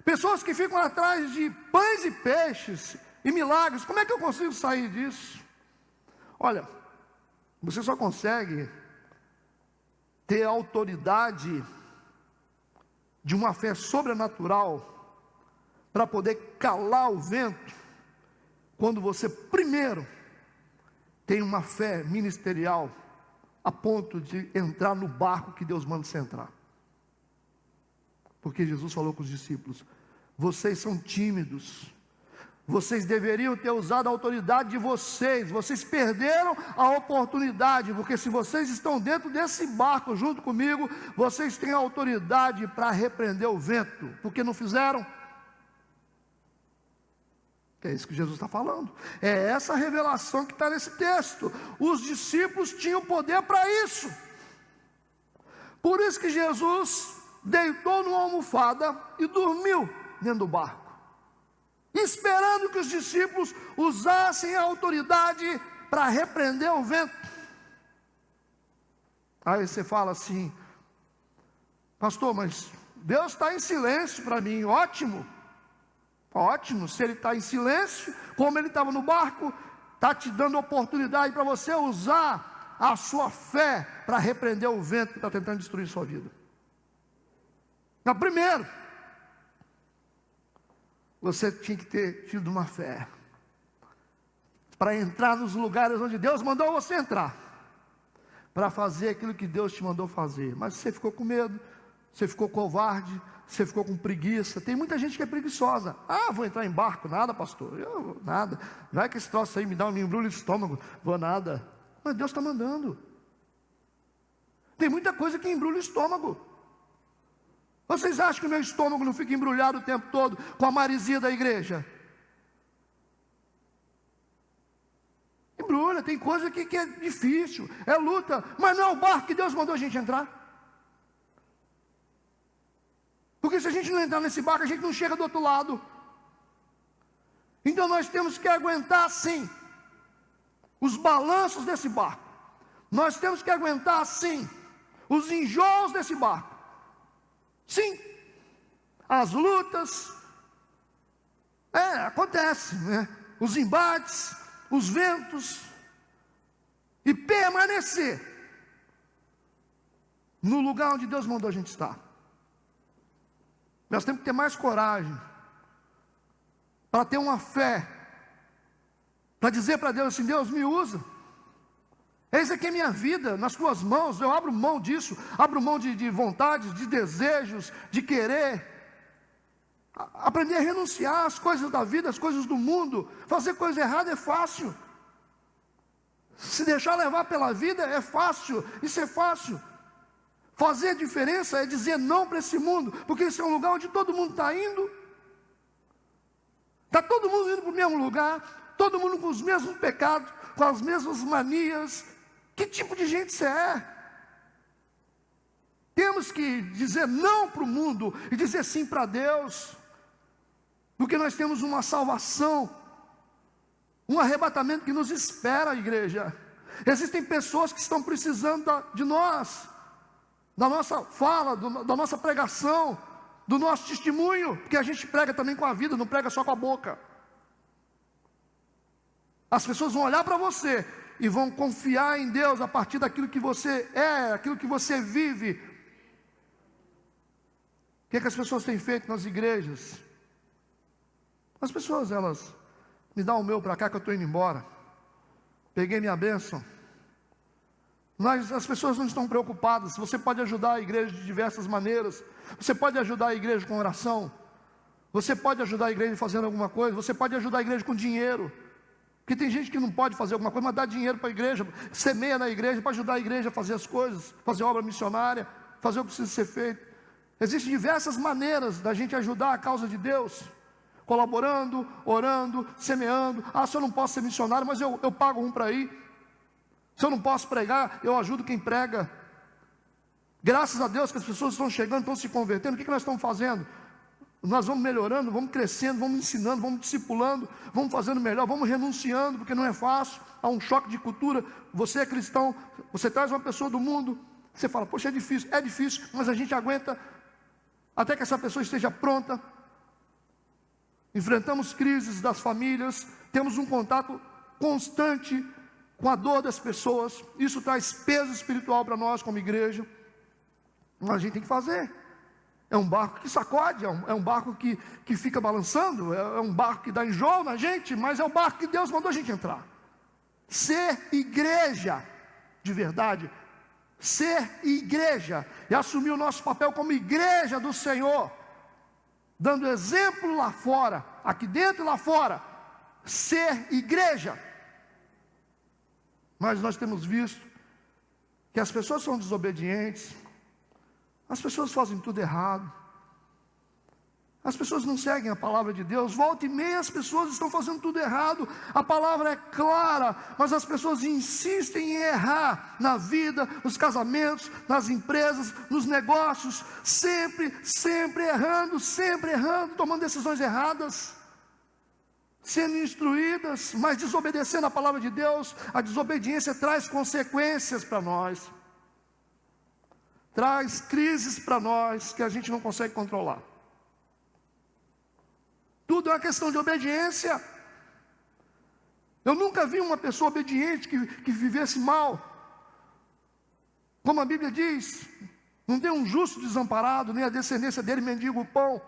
pessoas que ficam atrás de pães e peixes e milagres? Como é que eu consigo sair disso? Olha, você só consegue ter autoridade de uma fé sobrenatural para poder calar o vento quando você primeiro tem uma fé ministerial a ponto de entrar no barco que Deus manda você entrar. Porque Jesus falou com os discípulos: vocês são tímidos, vocês deveriam ter usado a autoridade de vocês, vocês perderam a oportunidade, porque se vocês estão dentro desse barco junto comigo, vocês têm a autoridade para repreender o vento, porque não fizeram. É isso que Jesus está falando. É essa revelação que está nesse texto. Os discípulos tinham poder para isso. Por isso que Jesus deitou numa almofada e dormiu dentro do barco, esperando que os discípulos usassem a autoridade para repreender o vento. Aí você fala assim: pastor, mas Deus está em silêncio para mim. Ótimo, ótimo. Se Ele está em silêncio, como Ele estava no barco, está te dando oportunidade para você usar a sua fé para repreender o vento que está tentando destruir sua vida. Mas primeiro, você tinha que ter tido uma fé para entrar nos lugares onde Deus mandou você entrar, para fazer aquilo que Deus te mandou fazer. Mas você ficou com medo, você ficou covarde, você ficou com preguiça. Tem muita gente que é preguiçosa. Ah, vou entrar em barco. Nada, pastor, eu nada. Vai que esse troço aí me dá um embrulho de estômago. Vou nada. Mas Deus está mandando. Tem muita coisa que embrulha o estômago. Vocês acham que o meu estômago não fica embrulhado o tempo todo com a maresia da igreja? Embrulha, tem coisa que é difícil, é luta, mas não é o barco que Deus mandou a gente entrar. Porque se a gente não entrar nesse barco, a gente não chega do outro lado. Então nós temos que aguentar sim os balanços desse barco. Nós temos que aguentar sim os enjoos desse barco. Sim, as lutas, acontece, né? Os embates, os ventos, e permanecer no lugar onde Deus mandou a gente estar. Nós temos que ter mais coragem, para ter uma fé, para dizer para Deus assim: Deus, me usa. Eis aqui a minha vida, nas tuas mãos. Eu abro mão disso, abro mão de vontades, de desejos, de querer. Aprender a renunciar às coisas da vida, às coisas do mundo. Fazer coisa errada é fácil. Se deixar levar pela vida é fácil, isso é fácil. Fazer a diferença é dizer não para esse mundo, porque esse é um lugar onde todo mundo está indo. Está todo mundo indo para o mesmo lugar, todo mundo com os mesmos pecados, com as mesmas manias. Que tipo de gente você é? Temos que dizer não para o mundo e dizer sim para Deus, porque nós temos uma salvação, um arrebatamento que nos espera, igreja. Existem pessoas que estão precisando de nós, da nossa fala, da nossa pregação, do nosso testemunho, porque a gente prega também com a vida, não prega só com a boca. As pessoas vão olhar para você e vão confiar em Deus a partir daquilo que você é, aquilo que você vive. O que as pessoas têm feito nas igrejas? As pessoas, elas me dão o meu para cá que eu estou indo embora. Peguei minha bênção. Mas as pessoas não estão preocupadas. Você pode ajudar a igreja de diversas maneiras. Você pode ajudar a igreja com oração. Você pode ajudar a igreja fazendo alguma coisa. Você pode ajudar a igreja com dinheiro. Porque tem gente que não pode fazer alguma coisa, mas dá dinheiro para a igreja, semeia na igreja para ajudar a igreja a fazer as coisas, fazer obra missionária, fazer o que precisa ser feito. Existem diversas maneiras da gente ajudar a causa de Deus, colaborando, orando, semeando. Ah, se eu não posso ser missionário, mas eu pago um para ir. Se eu não posso pregar, eu ajudo quem prega. Graças a Deus que as pessoas estão chegando, estão se convertendo. O que nós estamos fazendo? Nós vamos melhorando, vamos crescendo, vamos ensinando, vamos discipulando, vamos fazendo melhor, vamos renunciando, porque não é fácil. Há um choque de cultura. Você é cristão, você traz uma pessoa do mundo, você fala: poxa, é difícil, mas a gente aguenta até que essa pessoa esteja pronta. Enfrentamos crises das famílias, temos um contato constante com a dor das pessoas. Isso traz peso espiritual para nós como igreja. Mas a gente tem que fazer. É um barco que sacode, é um barco que fica balançando, é um barco que dá enjoo na gente, mas é o barco que Deus mandou a gente entrar. Ser igreja de verdade, ser igreja, e assumir o nosso papel como igreja do Senhor, dando exemplo lá fora, aqui dentro e lá fora, ser igreja. Mas nós temos visto que as pessoas são desobedientes, as pessoas fazem tudo errado. As pessoas não seguem a palavra de Deus. Volta e meia as pessoas estão fazendo tudo errado. A palavra é clara, mas as pessoas insistem em errar na vida, nos casamentos, nas empresas, nos negócios, sempre errando, tomando decisões erradas, sendo instruídas, mas desobedecendo a palavra de Deus. A desobediência traz consequências para nós, traz crises para nós que a gente não consegue controlar. Tudo é uma questão de obediência. Eu nunca vi uma pessoa obediente que vivesse mal. Como a Bíblia diz, não tem um justo desamparado, nem a descendência dele mendiga o pão.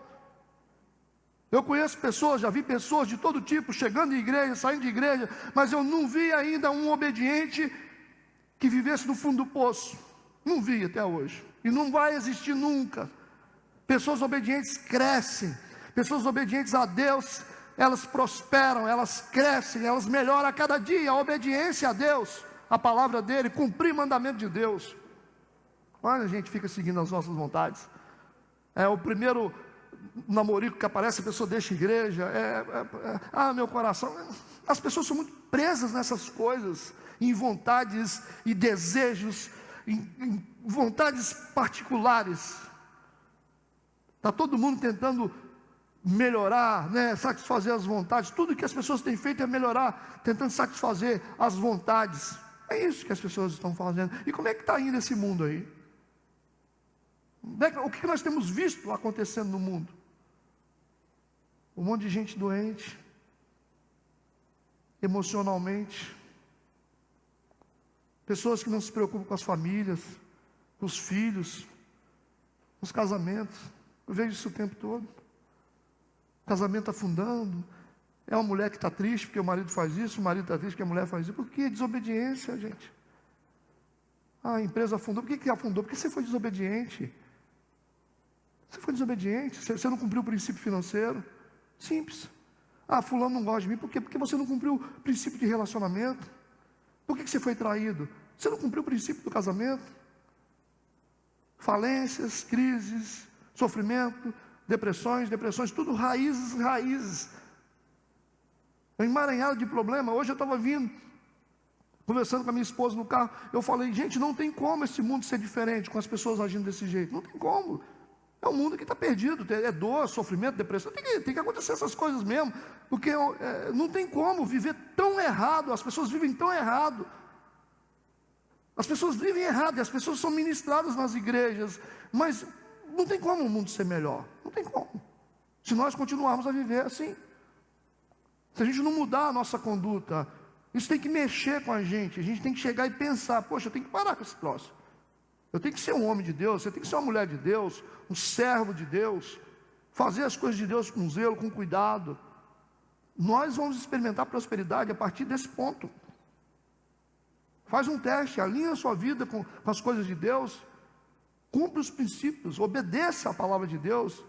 Eu conheço pessoas, já vi pessoas de todo tipo, chegando em igreja, saindo de igreja, mas eu não vi ainda um obediente que vivesse no fundo do poço. Não vi até hoje. E não vai existir nunca. Pessoas obedientes crescem. Pessoas obedientes a Deus, elas prosperam, elas crescem, elas melhoram a cada dia. A obediência a Deus, a palavra dele, cumprir o mandamento de Deus. Olha, a gente fica seguindo as nossas vontades. É o primeiro namorico que aparece, a pessoa deixa a igreja. Meu coração. As pessoas são muito presas nessas coisas, em vontades e desejos, em vontades particulares. Está todo mundo tentando melhorar, satisfazer as vontades. Tudo que as pessoas têm feito é melhorar, tentando satisfazer as vontades. É isso que as pessoas estão fazendo. E como é que está indo esse mundo aí? O que nós temos visto acontecendo no mundo? Um monte de gente doente, emocionalmente, pessoas que não se preocupam com as famílias, com os filhos, com os casamentos. Eu vejo isso o tempo todo. Casamento afundando. É uma mulher que está triste porque o marido faz isso, o marido está triste porque a mulher faz isso. Por que desobediência, gente? A empresa afundou. Por que afundou? Porque você foi desobediente. Você foi desobediente. Você não cumpriu o princípio financeiro. Simples. Fulano não gosta de mim. Por quê? Porque você não cumpriu o princípio de relacionamento. Por que você foi traído? Você não cumpriu o princípio do casamento. Falências, crises, sofrimento, depressões, tudo raízes. Um emaranhado de problema. Hoje eu estava vindo, conversando com a minha esposa no carro, eu falei, gente, não tem como esse mundo ser diferente, com as pessoas agindo desse jeito, não tem como. É um mundo que está perdido, é dor, sofrimento, depressão, tem que acontecer essas coisas mesmo, porque não tem como viver tão errado, as pessoas vivem tão errado. As pessoas vivem errado, e as pessoas são ministradas nas igrejas, mas não tem como o mundo ser melhor, não tem como, se nós continuarmos a viver assim. Se a gente não mudar a nossa conduta, isso tem que mexer com a gente tem que chegar e pensar, poxa, eu tenho que parar com esse troço, eu tenho que ser um homem de Deus, você tem que ser uma mulher de Deus, um servo de Deus, fazer as coisas de Deus com zelo, com cuidado. Nós vamos experimentar prosperidade a partir desse ponto. Faz um teste, alinha a sua vida com as coisas de Deus, cumpre os princípios, obedeça a palavra de Deus,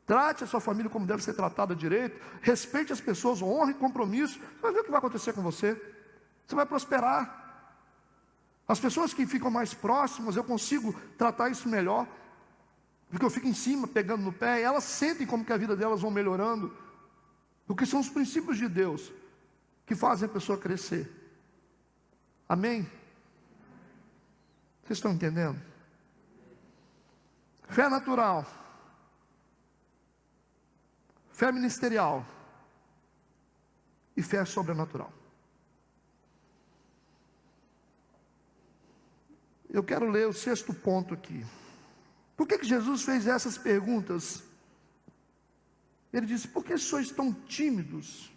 trate a sua família como deve ser tratada direito, respeite as pessoas, honre compromisso. Você vai ver o que vai acontecer com você. Você vai prosperar. As pessoas que ficam mais próximas, eu consigo tratar isso melhor, porque eu fico em cima, pegando no pé, e elas sentem como que a vida delas vão melhorando, porque são os princípios de Deus que fazem a pessoa crescer. Amém? Vocês estão entendendo? Fé natural, fé ministerial e fé sobrenatural. Eu quero ler o 6º ponto aqui. Por que Jesus fez essas perguntas? Ele disse, por que sois tão tímidos?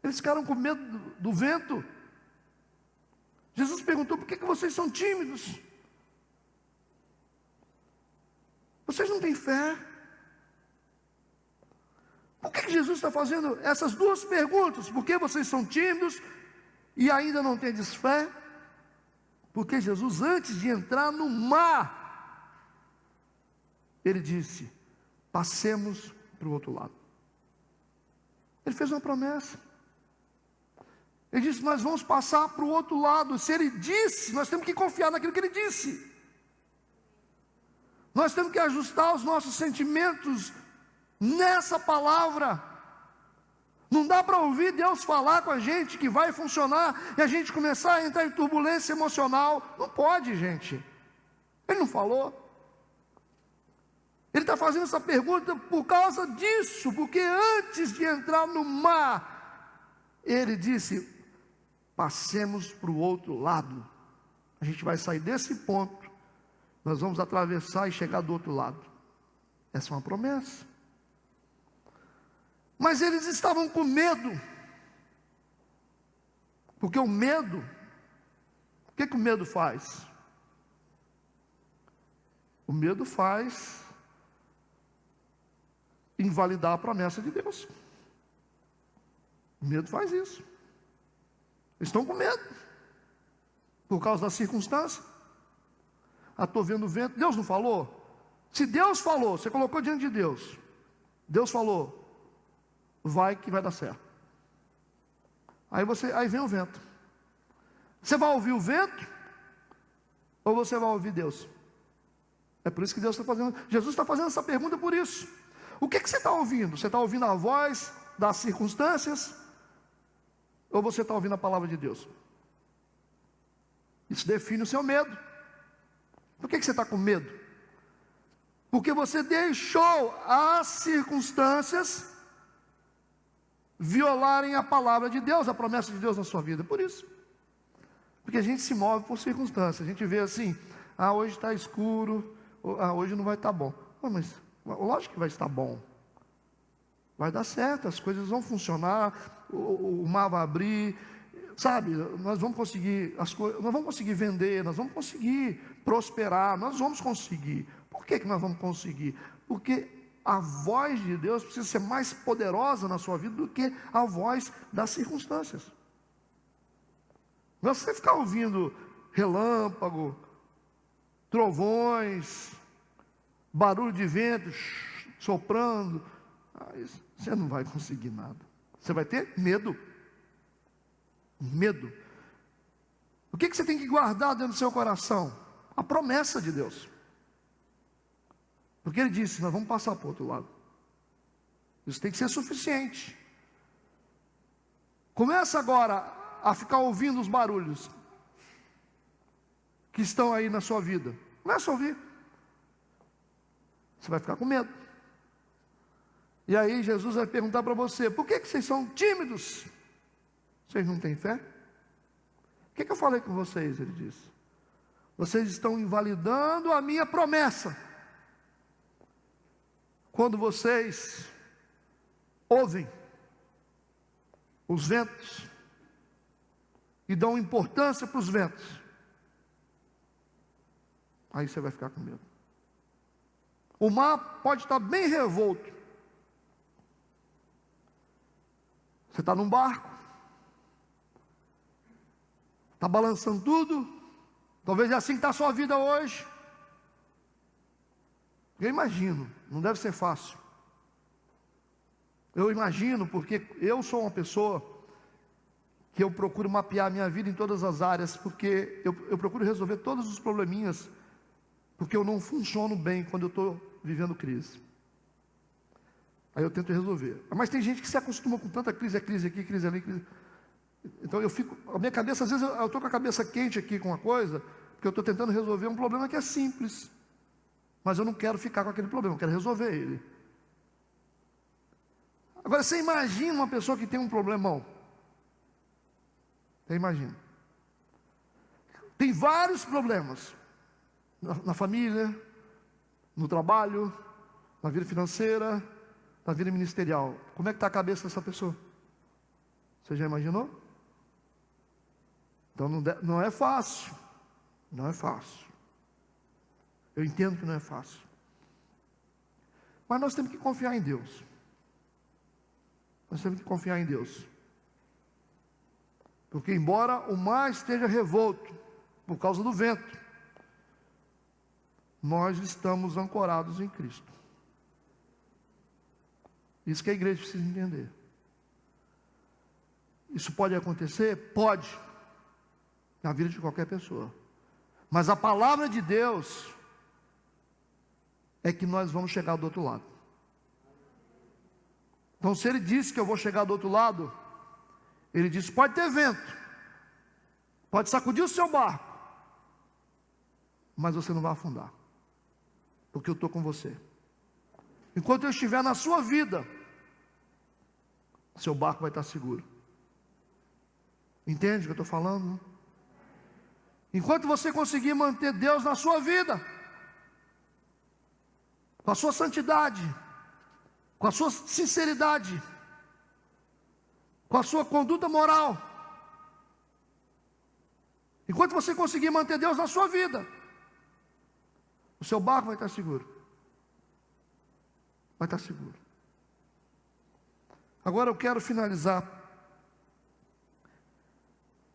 Eles ficaram com medo do vento. Jesus perguntou, por que vocês são tímidos? Vocês não têm fé? Por que Jesus está fazendo essas duas perguntas? Por que vocês são tímidos e ainda não têm fé? Porque Jesus, antes de entrar no mar, ele disse, passemos para o outro lado. Ele fez uma promessa. Ele disse, nós vamos passar para o outro lado. Se ele disse, nós temos que confiar naquilo que ele disse. Nós temos que ajustar os nossos sentimentos nessa palavra. Não dá para ouvir Deus falar com a gente que vai funcionar e a gente começar a entrar em turbulência emocional. Não pode, gente. Ele não falou. Ele está fazendo essa pergunta por causa disso, porque antes de entrar no mar, ele disse: passemos para o outro lado. A gente vai sair desse ponto, nós vamos atravessar e chegar do outro lado. Essa é uma promessa. Mas eles estavam com medo, porque o medo, o que o medo faz? O medo faz invalidar a promessa de Deus. O medo faz isso. Eles estão com medo, por causa da circunstância. Estou vendo o vento. Deus não falou? Se Deus falou, você colocou diante de Deus, Deus falou, vai que vai dar certo. Aí vem o vento. Você vai ouvir o vento? Ou você vai ouvir Deus? É por isso que Deus está fazendo. Jesus está fazendo essa pergunta por isso. O que você está ouvindo? Você está ouvindo a voz das circunstâncias? Ou você está ouvindo a palavra de Deus? Isso define o seu medo. Por que você está com medo? Porque você deixou as circunstâncias violarem a palavra de Deus, a promessa de Deus na sua vida. Por isso. Porque a gente se move por circunstâncias. A gente vê assim: hoje está escuro, hoje não vai estar bom. Mas lógico que vai estar bom. Vai dar certo, as coisas vão funcionar, o mar vai abrir, sabe? Nós vamos conseguir nós vamos conseguir vender, nós vamos conseguir prosperar, nós vamos conseguir. Por que nós vamos conseguir? Porque a voz de Deus precisa ser mais poderosa na sua vida do que a voz das circunstâncias. Você ficar ouvindo relâmpago, trovões, barulho de vento soprando, você não vai conseguir nada. Você vai ter medo. Medo. O que você tem que guardar dentro do seu coração? A promessa de Deus. Porque Ele disse: nós vamos passar para o outro lado. Isso tem que ser suficiente. Começa agora a ficar ouvindo os barulhos que estão aí na sua vida. Começa a ouvir. Você vai ficar com medo. E aí Jesus vai perguntar para você: por que vocês são tímidos? Vocês não têm fé? O que eu falei com vocês? Ele disse: vocês estão invalidando a minha promessa. Quando vocês ouvem os ventos e dão importância para os ventos, aí você vai ficar com medo. O mar pode estar bem revolto. Você está num barco, está balançando tudo. Talvez é assim que está a sua vida hoje. Eu imagino, não deve ser fácil. Eu imagino, porque eu sou uma pessoa que eu procuro mapear a minha vida em todas as áreas, porque eu procuro resolver todos os probleminhas, porque eu não funciono bem quando eu estou vivendo crise. Aí eu tento resolver. Mas tem gente que se acostuma com tanta crise, crise aqui, crise ali, crise. Então eu fico, a minha cabeça, às vezes eu estou com a cabeça quente aqui com uma coisa, porque eu estou tentando resolver um problema que é simples. Mas eu não quero ficar com aquele problema, eu quero resolver ele. Agora você imagina uma pessoa que tem um problemão. Você imagina. Tem vários problemas. Na família, no trabalho, na vida financeira, na vida ministerial. Como é que está a cabeça dessa pessoa? Você já imaginou? Então não é fácil. Não é fácil. Eu entendo que não é fácil. Mas nós temos que confiar em Deus. Nós temos que confiar em Deus. Porque embora o mar esteja revolto por causa do vento, nós estamos ancorados em Cristo. Isso que a igreja precisa entender. Isso pode acontecer? Pode. Na vida de qualquer pessoa. Mas a palavra de Deus é que nós vamos chegar do outro lado. Então, se Ele disse que eu vou chegar do outro lado, Ele disse: pode ter vento, pode sacudir o seu barco, mas você não vai afundar, porque eu estou com você. Enquanto eu estiver na sua vida, seu barco vai estar seguro. Entende o que eu estou falando? Enquanto você conseguir manter Deus na sua vida, com a sua santidade, com a sua sinceridade, com a sua conduta moral, enquanto você conseguir manter Deus na sua vida, o seu barco vai estar seguro. Vai estar seguro. Agora eu quero finalizar.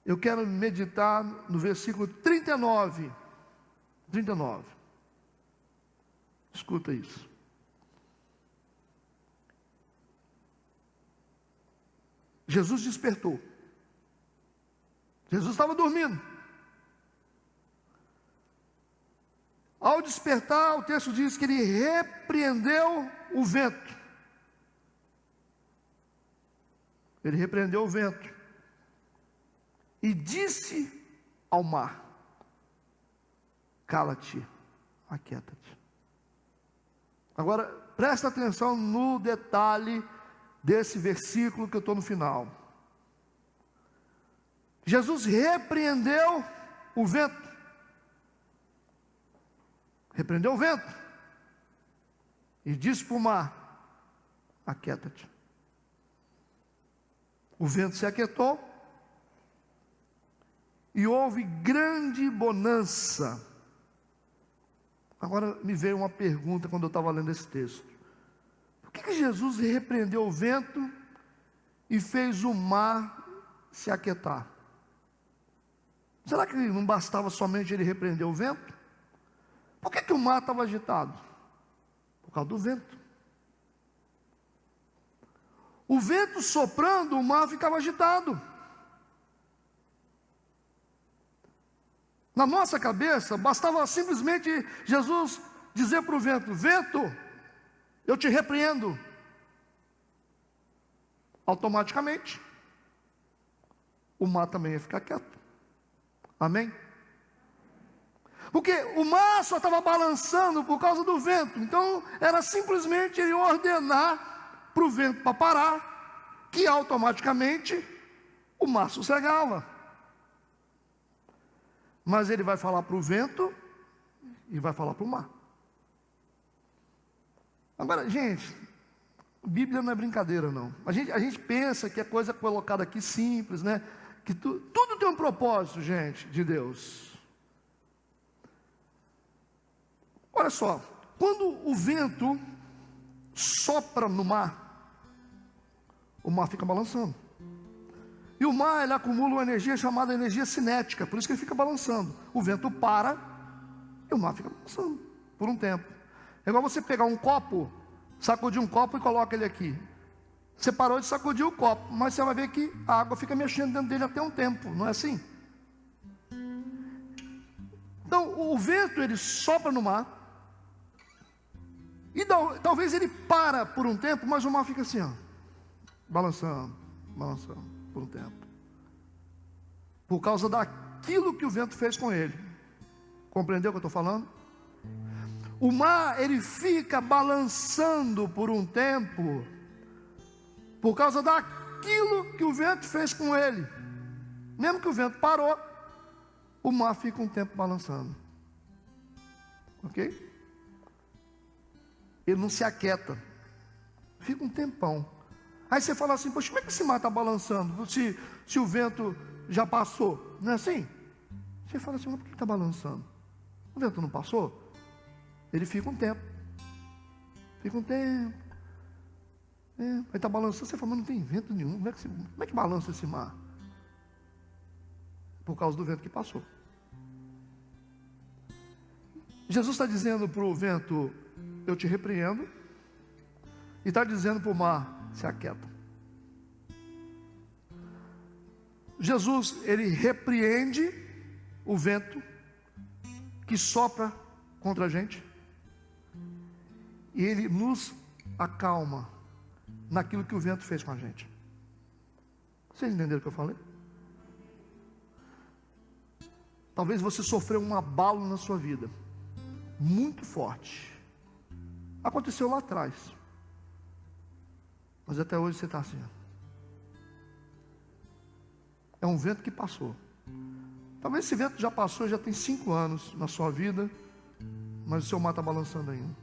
Eu quero meditar no versículo 39. 39. Escuta isso. Jesus despertou. Jesus estava dormindo. Ao despertar, o texto diz que ele repreendeu o vento. Ele repreendeu o vento e disse ao mar: cala-te, aquieta-te. Agora, presta atenção no detalhe desse versículo que eu estou no final. Jesus repreendeu o vento. Repreendeu o vento e disse para o mar: aquieta-te. O vento se aquietou e houve grande bonança. Agora me veio uma pergunta quando eu estava lendo esse texto: por que Jesus repreendeu o vento e fez o mar se aquietar? Será que não bastava somente ele repreender o vento? Por que o mar estava agitado? Por causa do vento. O vento soprando, o mar ficava agitado. Na nossa cabeça, bastava simplesmente Jesus dizer para o vento: vento, eu te repreendo. Automaticamente, o mar também ia ficar quieto. Amém? Porque o mar só estava balançando por causa do vento. Então, era simplesmente ele ordenar para o vento para parar, que automaticamente o mar sossegava. Mas ele vai falar para o vento e vai falar para o mar. Agora, gente, Bíblia não é brincadeira, não. A gente pensa que é coisa colocada aqui simples, né? Que tudo tem um propósito, gente, de Deus. Olha só, quando o vento sopra no mar, o mar fica balançando. E o mar, ele acumula uma energia chamada energia cinética, por isso que ele fica balançando. O vento para e o mar fica balançando por um tempo. É igual você pegar um copo, sacudir um copo e coloca ele aqui. Você parou de sacudir o copo, mas você vai ver que a água fica mexendo dentro dele até um tempo, não é assim? Então, o vento, ele sopra no mar, e talvez ele para por um tempo, mas o mar fica assim, ó, balançando, balançando por um tempo, por causa daquilo que o vento fez com ele. Compreendeu o que eu estou falando? O mar, ele fica balançando por um tempo, por causa daquilo que o vento fez com ele. Mesmo que o vento parou, o mar fica um tempo balançando. Ok? Ele não se aquieta, fica um tempão. Aí você fala assim: poxa, como é que esse mar está balançando se o vento já passou? Não é assim? Você fala assim: mas por que está balançando? O vento não passou? Ele fica um tempo. Fica um tempo. Aí está balançando, você fala: mas não tem vento nenhum, como é que balança esse mar? Por causa do vento que passou. Jesus está dizendo para o vento: eu te repreendo. E está dizendo para o mar: se aquieta. Jesus, ele repreende o vento que sopra contra a gente. e Ele nos acalma naquilo que o vento fez com a gente. Vocês entenderam o que eu falei? Talvez você sofreu um abalo na sua vida, muito forte. Aconteceu lá atrás, mas até hoje você está assim. É um vento que passou. Talvez esse vento já passou, já tem 5 anos na sua vida, mas o seu mar está balançando ainda.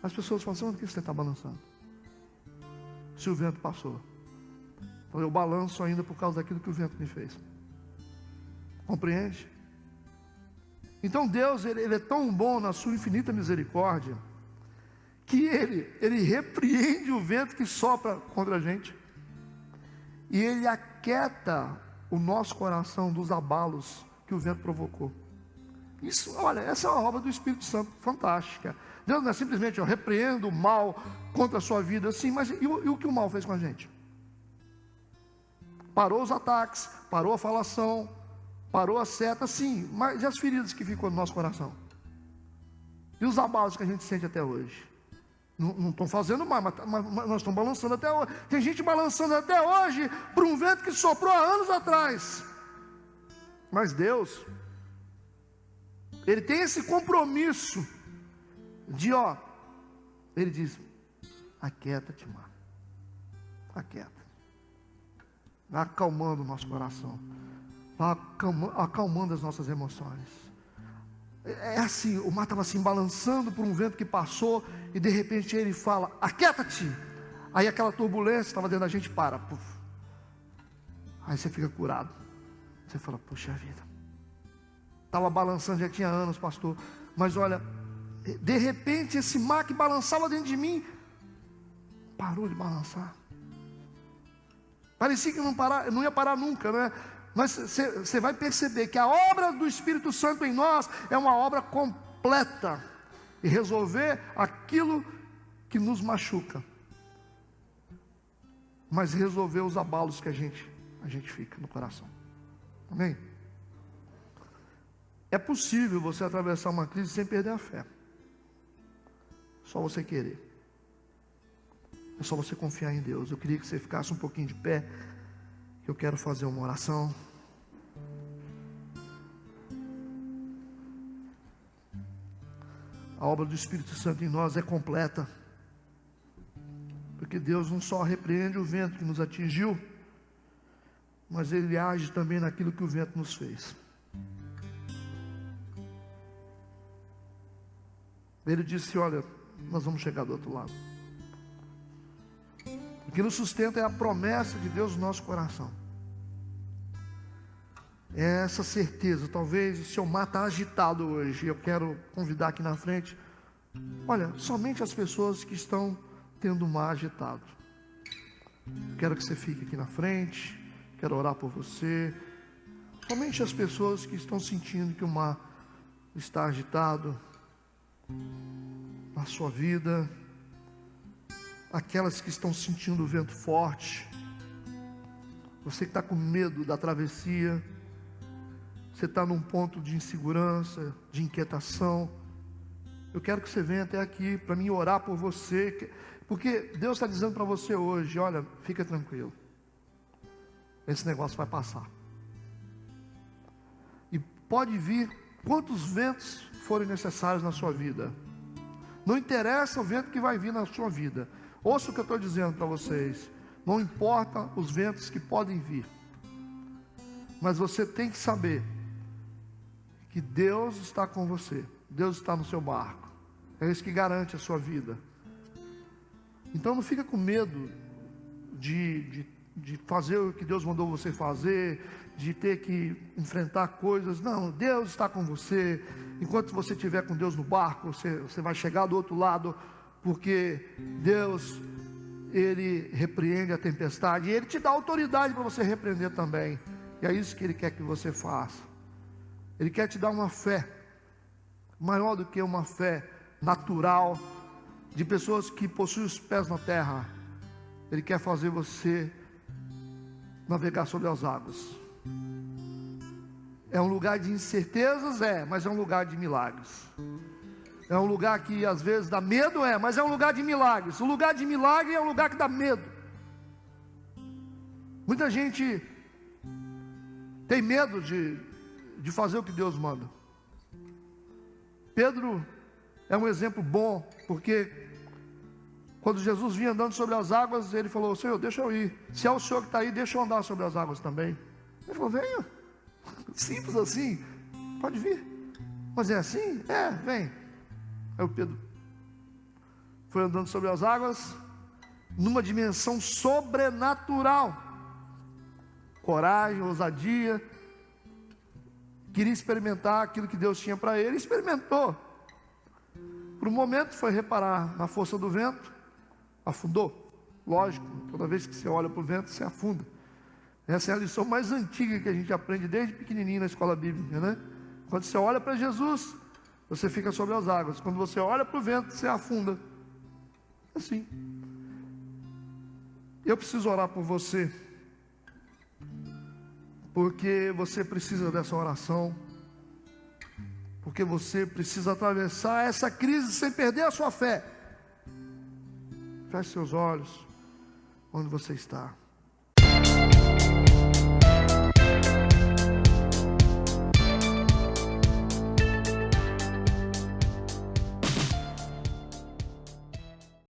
As pessoas falam assim: onde que você está balançando? Se o vento passou. Então eu balanço ainda por causa daquilo que o vento me fez. Compreende? Então Deus, ele é tão bom na sua infinita misericórdia, que Ele repreende o vento que sopra contra a gente, e Ele aquieta o nosso coração dos abalos que o vento provocou. Isso, olha, essa é uma obra do Espírito Santo fantástica. Deus não é simplesmente: eu repreendo o mal contra a sua vida, sim, mas e o que o mal fez com a gente? Parou os ataques, parou a falação, parou a seta, sim, mas e as feridas que ficou no nosso coração? E os abalos que a gente sente até hoje? Não estão fazendo mal, mas nós estamos balançando até hoje. Tem gente balançando até hoje por um vento que soprou há anos atrás. Mas Deus, Ele tem esse compromisso de, Ele diz: aquieta-te, mar, aquieta. Vai acalmando o nosso coração, vai acalmando as nossas emoções. É assim, o mar estava assim balançando por um vento que passou, e de repente Ele fala: aquieta-te. Aí aquela turbulência estava dentro da gente, para. Puf. Aí você fica curado. Você fala: poxa vida, estava balançando já tinha anos, pastor, mas olha, de repente esse mar que balançava dentro de mim parou de balançar. Parecia que não ia parar nunca, não é? Mas você vai perceber que a obra do Espírito Santo em nós é uma obra completa, e resolver aquilo que nos machuca, mas resolver os abalos que a gente fica no coração. Amém? É possível você atravessar uma crise sem perder a fé. Só você querer. É só você confiar em Deus. Eu queria que você ficasse um pouquinho de pé. Eu quero fazer uma oração. A obra do Espírito Santo em nós é completa, porque Deus não só repreende o vento que nos atingiu, mas Ele age também naquilo que o vento nos fez. Ele disse: olha, nós vamos chegar do outro lado. O que nos sustenta é a promessa de Deus no nosso coração. É essa certeza. Talvez o seu mar está agitado hoje. Eu quero convidar aqui na frente. Olha, somente as pessoas que estão tendo o mar agitado. Quero que você fique aqui na frente. Quero orar por você. Somente as pessoas que estão sentindo que o mar está agitado na sua vida. Aquelas que estão sentindo o vento forte. Você que está com medo da travessia. Você está num ponto de insegurança, de inquietação. Eu quero que você venha até aqui para mim orar por você, porque Deus está dizendo para você hoje: olha, fica tranquilo, esse negócio vai passar. E pode vir quantos ventos forem necessários na sua vida. Não interessa o vento que vai vir na sua vida. Ouça o que eu estou dizendo para vocês. Não importa os ventos que podem vir, mas você tem que saber que Deus está com você. Deus está no seu barco. É isso que garante a sua vida. Então não fica com medo de fazer o que Deus mandou você fazer, de ter que enfrentar coisas. Não, Deus está com você. Enquanto você estiver com Deus no barco, você vai chegar do outro lado, porque Deus, Ele repreende a tempestade, e Ele te dá autoridade para você repreender também. E é isso que Ele quer que você faça. Ele quer te dar uma fé maior do que uma fé natural, de pessoas que possuem os pés na terra. Ele quer fazer você navegar sobre as águas. É um lugar de incertezas, mas é um lugar de milagres. É um lugar que às vezes dá medo, mas é um lugar de milagres. O lugar de milagre é um lugar que dá medo. Muita gente tem medo de fazer o que Deus manda. Pedro é um exemplo bom, porque quando Jesus vinha andando sobre as águas, ele falou: Senhor, deixa eu ir. Se é o Senhor que está aí, deixa eu andar sobre as águas também. Ele falou: venha. Simples assim, pode vir. Mas é assim? É, vem. Aí o Pedro foi andando sobre as águas, numa dimensão sobrenatural. Coragem, ousadia. Queria experimentar aquilo que Deus tinha para ele, experimentou. Por um momento foi reparar na força do vento, afundou. Lógico, toda vez que você olha para o vento, você afunda. Essa é a lição mais antiga que a gente aprende desde pequenininho na escola bíblica, né? Quando você olha para Jesus, você fica sobre as águas. Quando você olha para o vento, você afunda. Assim. Eu preciso orar por você, porque você precisa dessa oração, porque você precisa atravessar essa crise sem perder a sua fé. Feche seus olhos onde você está.